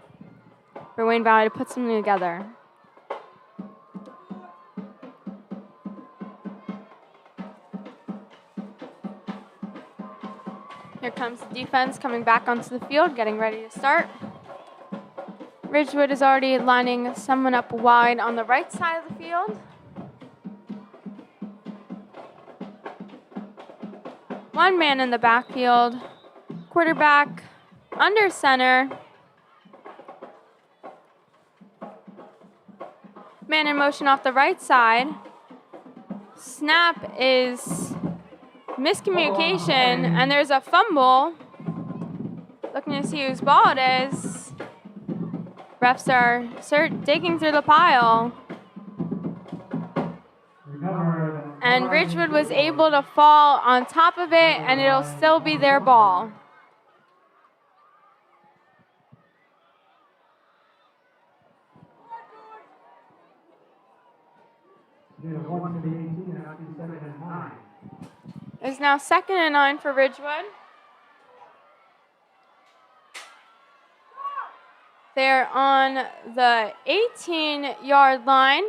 for Wayne Valley to put something together. Here comes the defense coming back onto the field, getting ready to start. Ridgewood is already lining someone up wide on the right side of the field. One man in the backfield. Quarterback under center. Man in motion off the right side. Snap is miscommunication, and there's a fumble. Looking to see whose ball it is. Refs are digging through the pile. And Ridgewood was able to fall on top of it, and it'll still be their ball. It's now 2nd and 9 for Ridgewood. They're on the 18-yard line.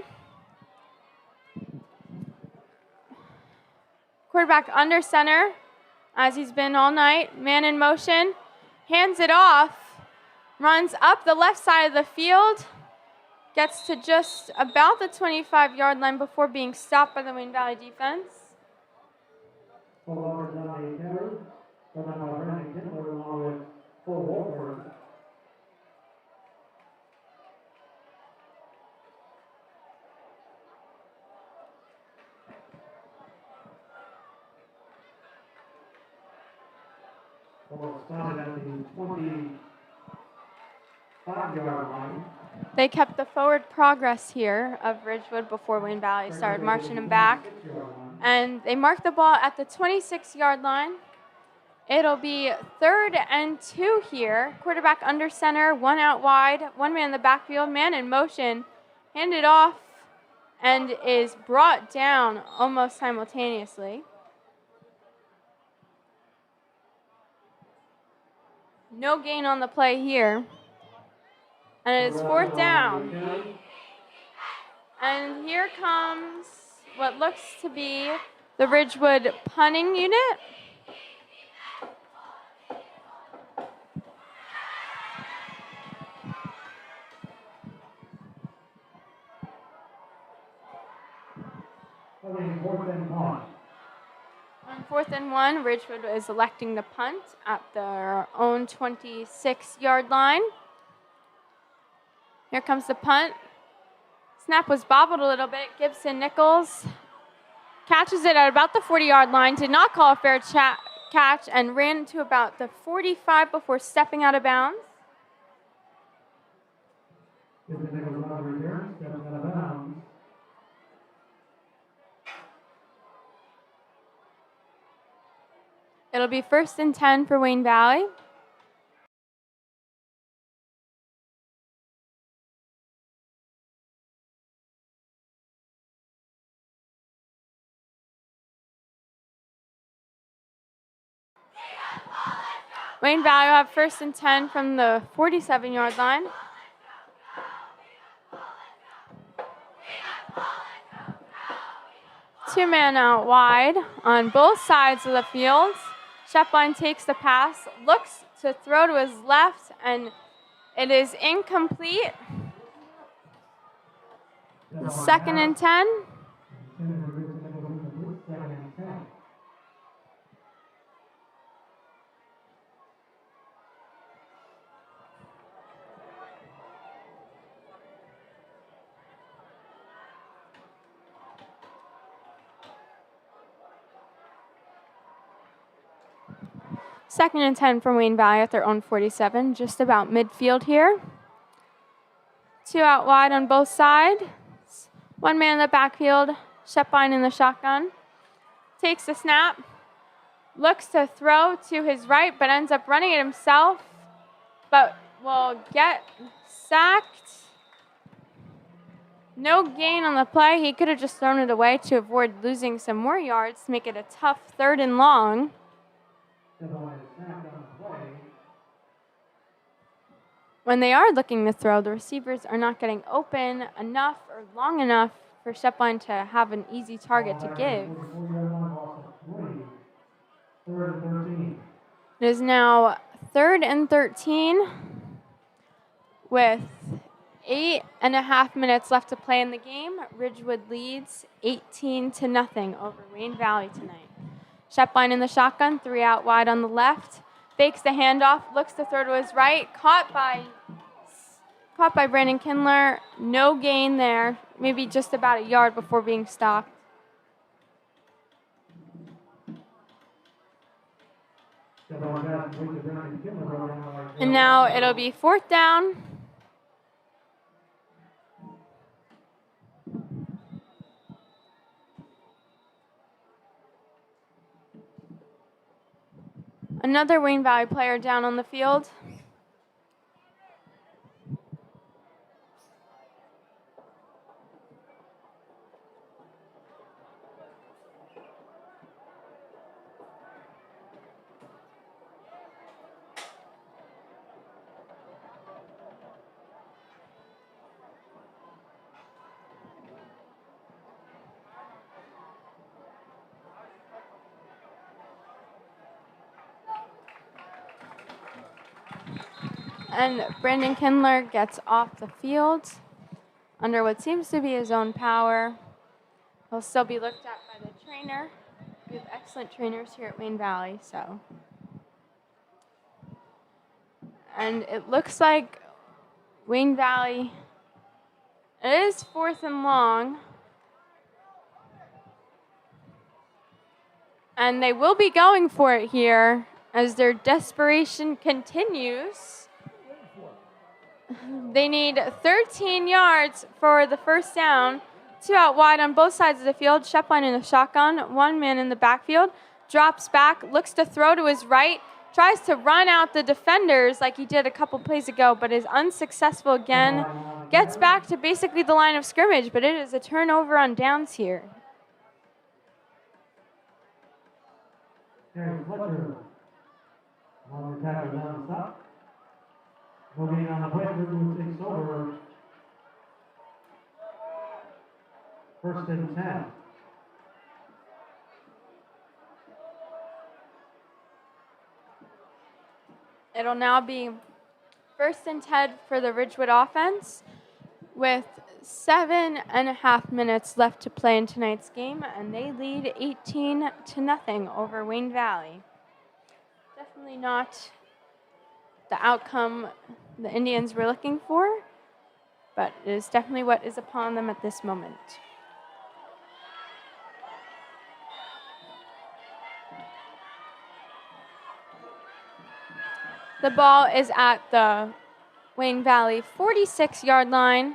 Quarterback under center, as he's been all night. Man in motion, hands it off, runs up the left side of the field, gets to just about the 25-yard line before being stopped by the Wayne Valley defense. Started at the 25-yard line. They kept the forward progress here of Ridgewood before Wayne Valley started marching them back. And they marked the ball at the 26-yard line. It'll be 3rd and 2 here. Quarterback under center, one out wide, one man in the backfield, man in motion, handed off, and is brought down almost simultaneously. No gain on the play here. And it's 4th down. And here comes what looks to be the Ridgewood punting unit. On 4th and 1, Ridgewood is electing the punt at their own 26-yard line. Here comes the punt. Snap was bobbled a little bit. Gibson Nichols catches it at about the 40-yard line, did not call a fair catch, and ran to about the 45 before stepping out of bounds. Gibson Nichols on the return, steps out of bounds. It'll be 1st and 10 for Wayne Valley. Wayne Valley will have 1st and 10 from the 47-yard line. Two men out wide on both sides of the field. Shepline takes the pass, looks to throw to his left, and it is incomplete. 2nd and 10. Second and 10 from Wayne Valley at their own 47, just about midfield here. Two out wide on both sides. One man in the backfield, Shepline in the shotgun. Takes the snap, looks to throw to his right, but ends up running it himself, but will get sacked. No gain on the play. He could have just thrown it away to avoid losing some more yards to make it a tough 3rd and long. When they are looking to throw, the receivers are not getting open enough or long enough for Shepline to have an easy target to give. It is now 3rd and 13 with 8.5 minutes left to play in the game. Ridgewood leads 18-0 over Wayne Valley tonight. Shepline in the shotgun, 3 out wide on the left. Fakes the handoff, looks to throw to his right. Caught by Brandon Kindler. No gain there. Maybe just about a yard before being stopped. And now it'll be 4th down. Another Wayne Valley player down on the field. And Brandon Kindler gets off the field under what seems to be his own power. He'll still be looked at by the trainer. We have excellent trainers here at Wayne Valley, so. And it looks like Wayne Valley, it is 4th and long. And they will be going for it here as their desperation continues. They need 13 yards for the 1st down. 2 out wide on both sides of the field. Shepline in the shotgun. 1 man in the backfield. Drops back. Looks to throw to his right. Tries to run out the defenders like he did a couple plays ago, but is unsuccessful again. Gets back to basically the line of scrimmage, but it is a turnover on downs here. Moving on the play, Ridgewood takes over. 1st and 10. It'll now be 1st and 10 for the Ridgewood offense with 7.5 minutes left to play in tonight's game, and they lead 18-0 over Wayne Valley. Definitely not the outcome the Indians were looking for, but it is definitely what is upon them at this moment. The ball is at the Wayne Valley 46-yard line.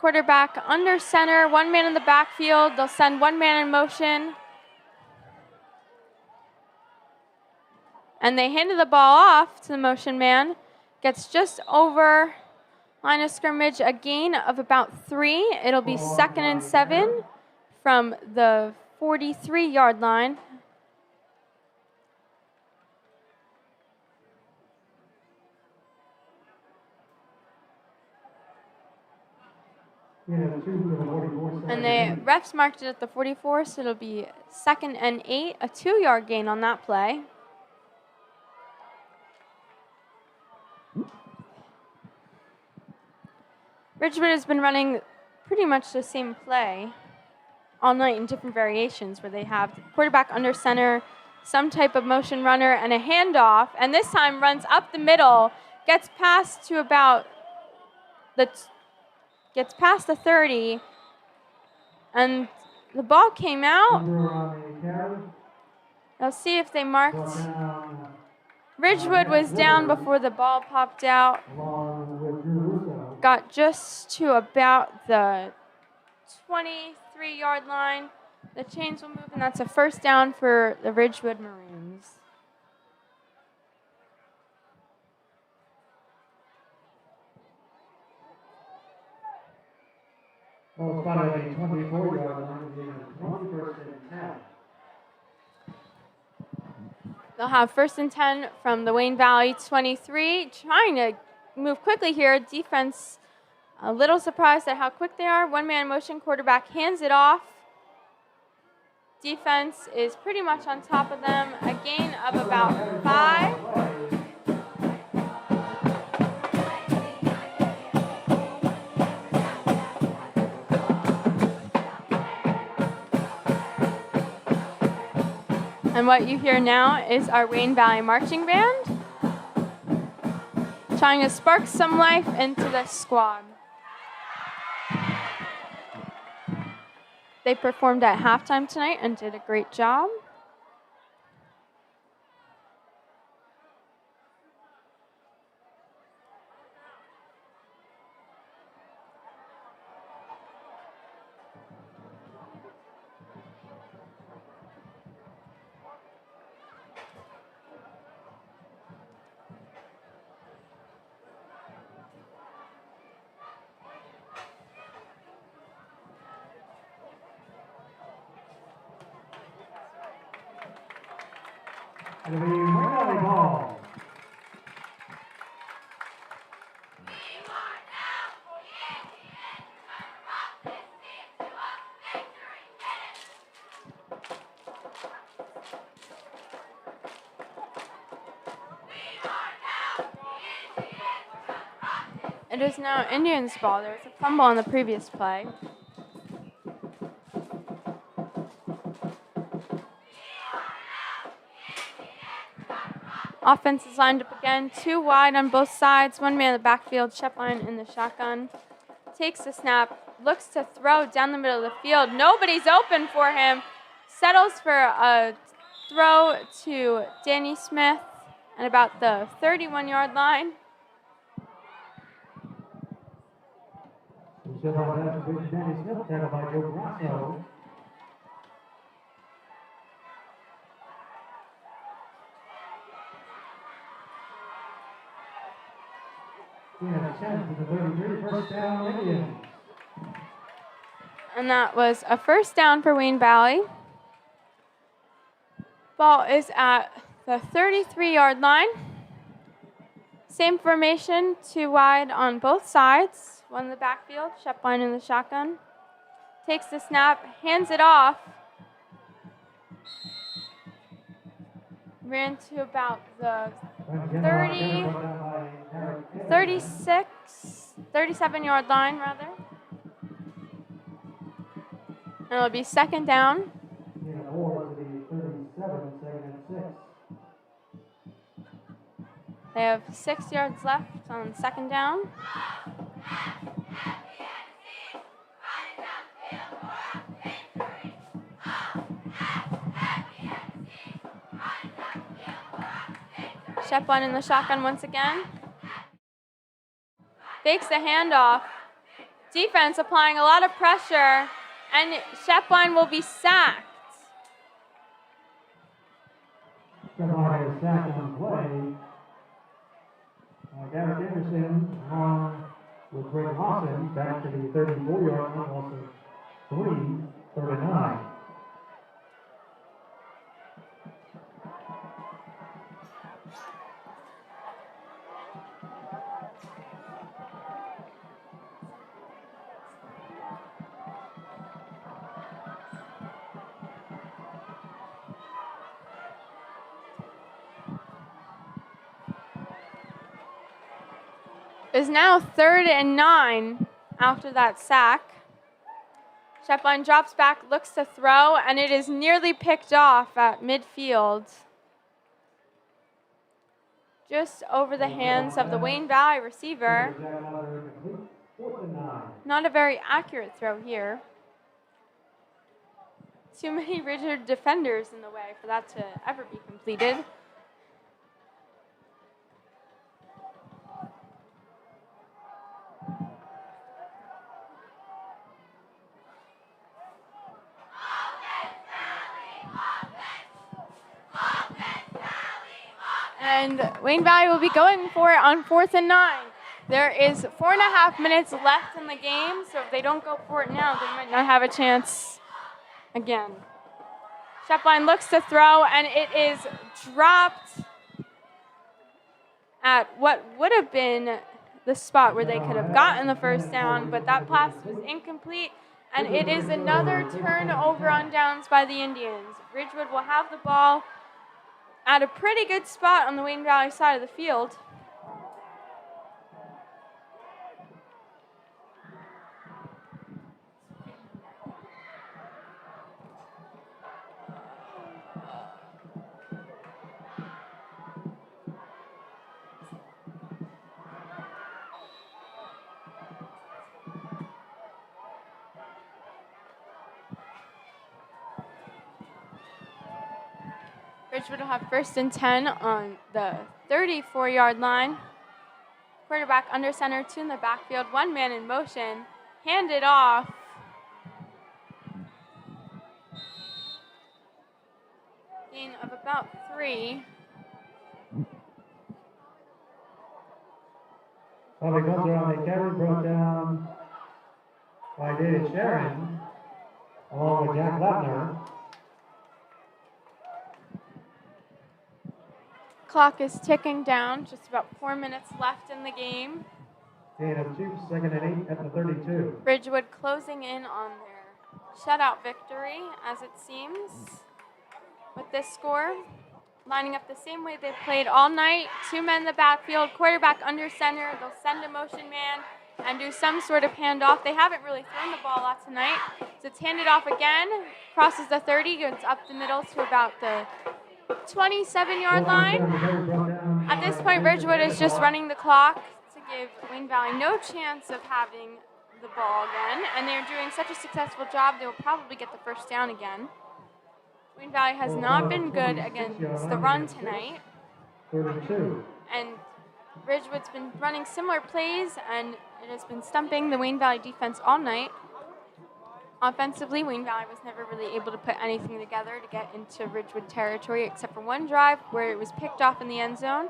Quarterback under center, 1 man in the backfield. They'll send 1 man in motion. And they handed the ball off to the motion man. Gets just over line of scrimmage, a gain of about 3. It'll be 2nd and 7 from the 43-yard line. And the refs marked it at the 44, so it'll be 2nd and 8, a 2-yard gain on that play. Ridgewood has been running pretty much the same play all night in different variations where they have the quarterback under center, some type of motion runner, and a handoff, and this time runs up the middle, gets past the 30, and the ball came out. I'll see if they marked. Ridgewood was down before the ball popped out. Got just to about the 23-yard line. The chains will move, and that's a 1st down for the Ridgewood Maroons. Ball spotted at the 24-yard line, being 21st and 10. They'll have 1st and 10 from the Wayne Valley 23. Trying to move quickly here. Defense a little surprised at how quick they are. One-man motion, quarterback hands it off. Defense is pretty much on top of them. A gain of about 5. And what you hear now is our Wayne Valley Marching Band trying to spark some life into the squad. They performed at halftime tonight and did a great job. It'll be Wayne Valley ball. It is now Indians' ball. There was a fumble on the previous play. Offense is lined up again, 2 wide on both sides, 1 man in the backfield, Shepline in the shotgun. Takes the snap, looks to throw down the middle of the field. Nobody's open for him. Settles for a throw to Danny Smith at about the 31-yard line. Danny Smith, tackled by Joe Grasso. And that was a 1st down for Wayne Valley. Ball is at the 33-yard line. Same formation, 2 wide on both sides. 1 in the backfield, Shepline in the shotgun. Takes the snap, hands it off. Ran to about the 37-yard line, rather. And it'll be 2nd down. They have 6 yards left on 2nd down. Shepline in the shotgun once again. Fakes the handoff. Defense applying a lot of pressure, and Shepline will be sacked. Shepline is sacked on play. Garrett Anderson on with Greg Lawson back to the 34-yard line, also 3:39. Is now 3rd and 9 after that sack. Shepline drops back, looks to throw, and it is nearly picked off at midfield. Just over the hands of the Wayne Valley receiver. Not a very accurate throw here. Too many Ridgewood defenders in the way for that to ever be completed. And Wayne Valley will be going for it on 4th and 9. There is 4.5 minutes left in the game, so if they don't go for it now, they might not have a chance again. Shepline looks to throw, and it is dropped at what would have been the spot where they could have gotten the first down, but that pass was incomplete, and it is another turnover on downs by the Indians. Ridgewood will have the ball at a pretty good spot on the Wayne Valley side of the field. Ridgewood will have 1st and 10 on the 34-yard line. Quarterback under center, two in the backfield, one man in motion. Handed off. Gain of about 3. Public comes around the carry brought down by David Sharon, along with Jack Lepner. Clock is ticking down, just about 4 minutes left in the game. Gain of 2, 2nd and 8 at the 32. Ridgewood closing in on their shutout victory, as it seems, with this score. Lining up the same way they played all night. 2 men in the backfield, quarterback under center. They'll send a motion man and do some sort of handoff. They haven't really thrown the ball a lot tonight. So it's handed off again, crosses the 30, goes up the middle to about the 27-yard line. At this point, Ridgewood is just running the clock to give Wayne Valley no chance of having the ball again. And they're doing such a successful job, they will probably get the first down again. Wayne Valley has not been good against the run tonight. 32. And Ridgewood's been running similar plays, and it has been stumping the Wayne Valley defense all night. Offensively, Wayne Valley was never really able to put anything together to get into Ridgewood territory, except for one drive where it was picked off in the end zone.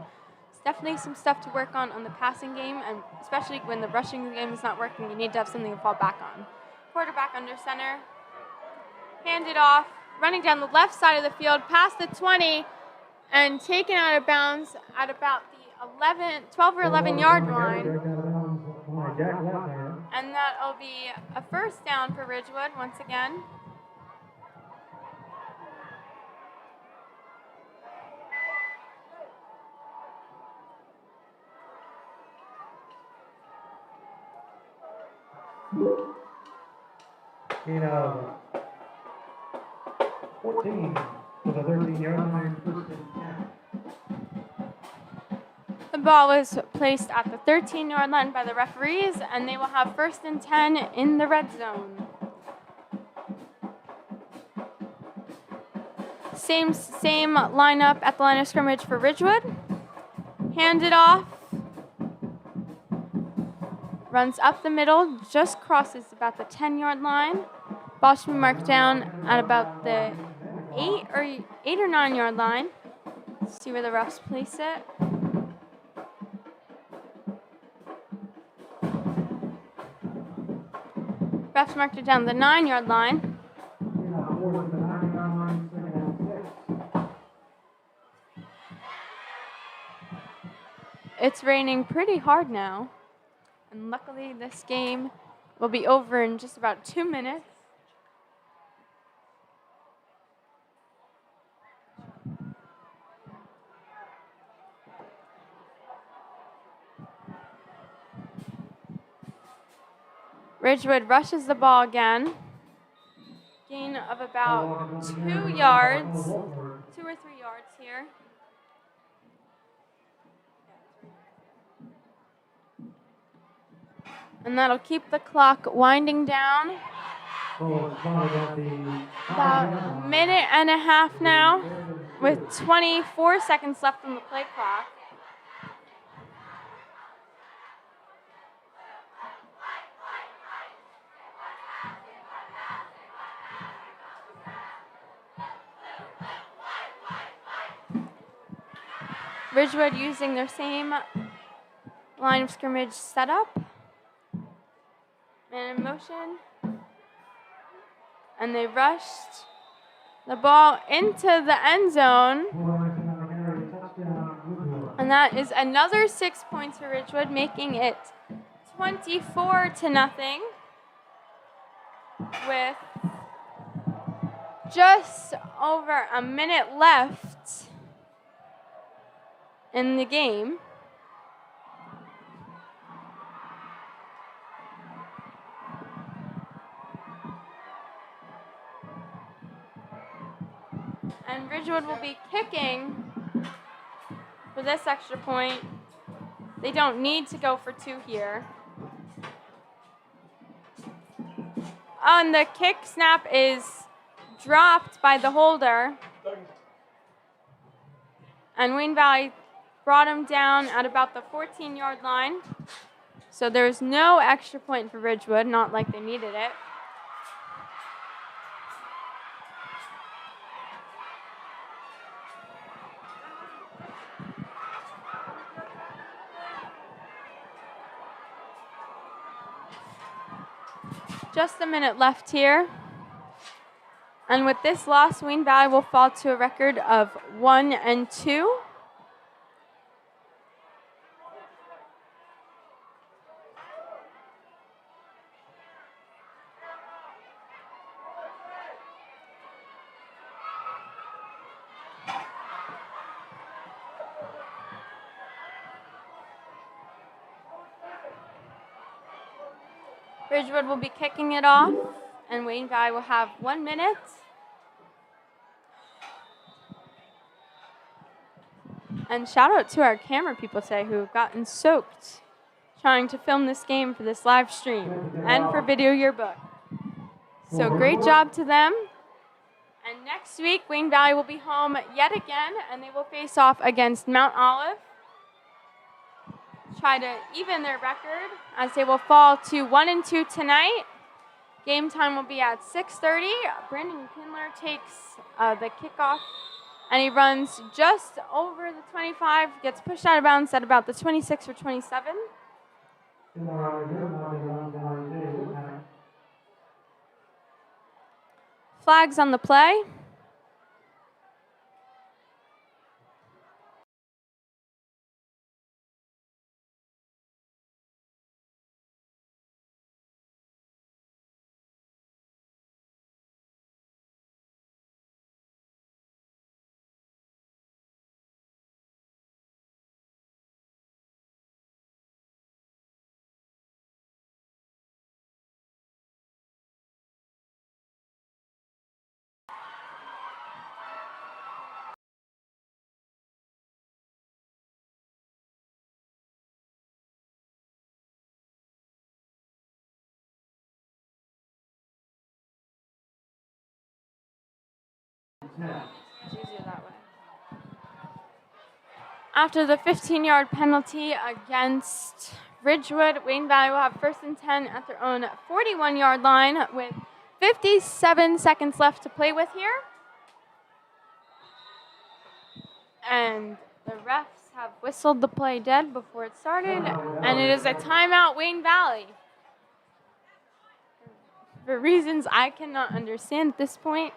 It's definitely some stuff to work on the passing game, and especially when the rushing game is not working, you need to have something to fall back on. Quarterback under center, handed off, running down the left side of the field, past the 20, and taken out of bounds at about the 12 or 11-yard line. And that'll be a first down for Ridgewood once again. Gain of 14 to the 13-yard line, 1st and 10. The ball was placed at the 13-yard line by the referees, and they will have 1st and 10 in the red zone. Same lineup at the line of scrimmage for Ridgewood. Handed off. Runs up the middle, just crosses about the 10-yard line. Ball should be marked down at about the 8 or 9-yard line. Let's see where the refs place it. Refs marked it down the 9-yard line. It's raining pretty hard now, and luckily this game will be over in just about 2 minutes. Ridgewood rushes the ball again. Gain of about 2 yards, 2 or 3 yards here. And that'll keep the clock winding down. About a minute and a half now, with 24 seconds left on the play clock. Ridgewood using their same line of scrimmage set up. Man in motion. And they rushed the ball into the end zone. And that is another 6 points for Ridgewood, making it 24-0 with just over a minute left in the game. And Ridgewood will be kicking for this extra point. They don't need to go for 2 here. And the kick snap is dropped by the holder. And Wayne Valley brought him down at about the 14-yard line. So there's no extra point for Ridgewood, not like they needed it. Just a minute left here. And with this loss, Wayne Valley will fall to a record of 1-2. Ridgewood will be kicking it off, and Wayne Valley will have 1 minute. And shout out to our camera people today who have gotten soaked trying to film this game for this live stream and for Video Yearbook. So great job to them. And next week, Wayne Valley will be home yet again, and they will face off against Mount Olive. Try to even their record as they will fall to 1-2 tonight. Game time will be at 6:30. Brandon Kindler takes the kickoff, and he runs just over the 25, gets pushed out of bounds at about the 26 or 27. Flags on the play. It's easier that way. After the 15-yard penalty against Ridgewood, Wayne Valley will have 1st and 10 at their own 41-yard line with 57 seconds left to play with here. And the refs have whistled the play dead before it started, and it is a timeout, Wayne Valley. For reasons I cannot understand at this point.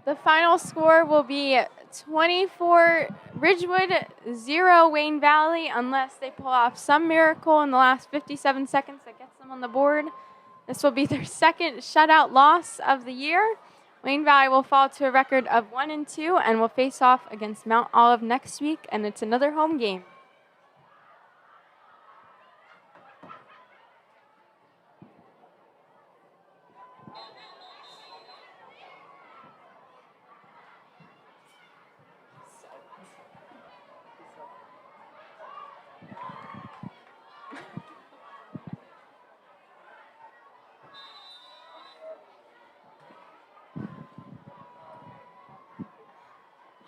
The final score will be 24 Ridgewood, 0 Wayne Valley, unless they pull off some miracle in the last 57 seconds that gets them on the board. This will be their second shutout loss of the year. Wayne Valley will fall to a record of 1-2 and will face off against Mount Olive next week, and it's another home game.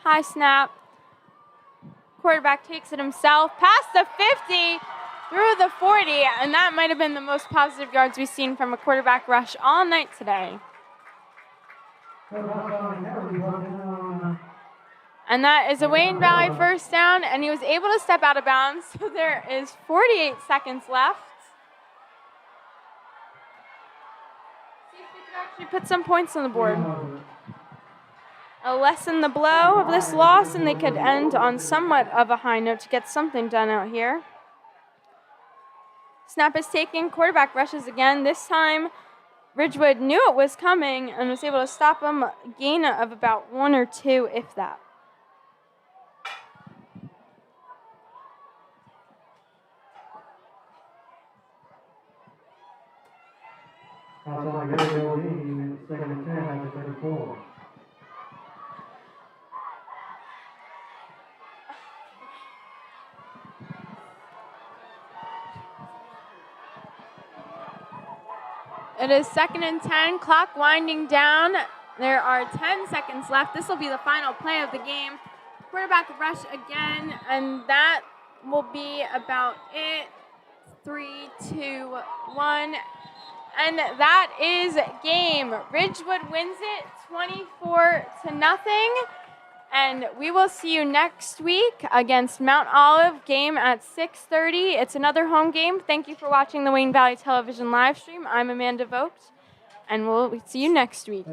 High snap. Quarterback takes it himself, past the 50, through the 40, and that might have been the most positive yards we've seen from a quarterback rush all night today. And that is a Wayne Valley first down, and he was able to step out of bounds, so there is 48 seconds left. See if they can actually put some points on the board. Lessen the blow of this loss, and they could end on somewhat of a high note to get something done out here. Snap is taken, quarterback rushes again. This time, Ridgewood knew it was coming and was able to stop him, a gain of about 1 or 2, if that. Outside the game, second and 10 at the 34. It is 2nd and 10, clock winding down. There are 10 seconds left. This will be the final play of the game. Quarterback rush again, and that will be about it. 3, 2, 1. And that is game. Ridgewood wins it 24-0. And we will see you next week against Mount Olive, game at 6:30. It's another home game. Thank you for watching the Wayne Valley Television live stream. I'm Amanda Vogt, and we'll see you next week.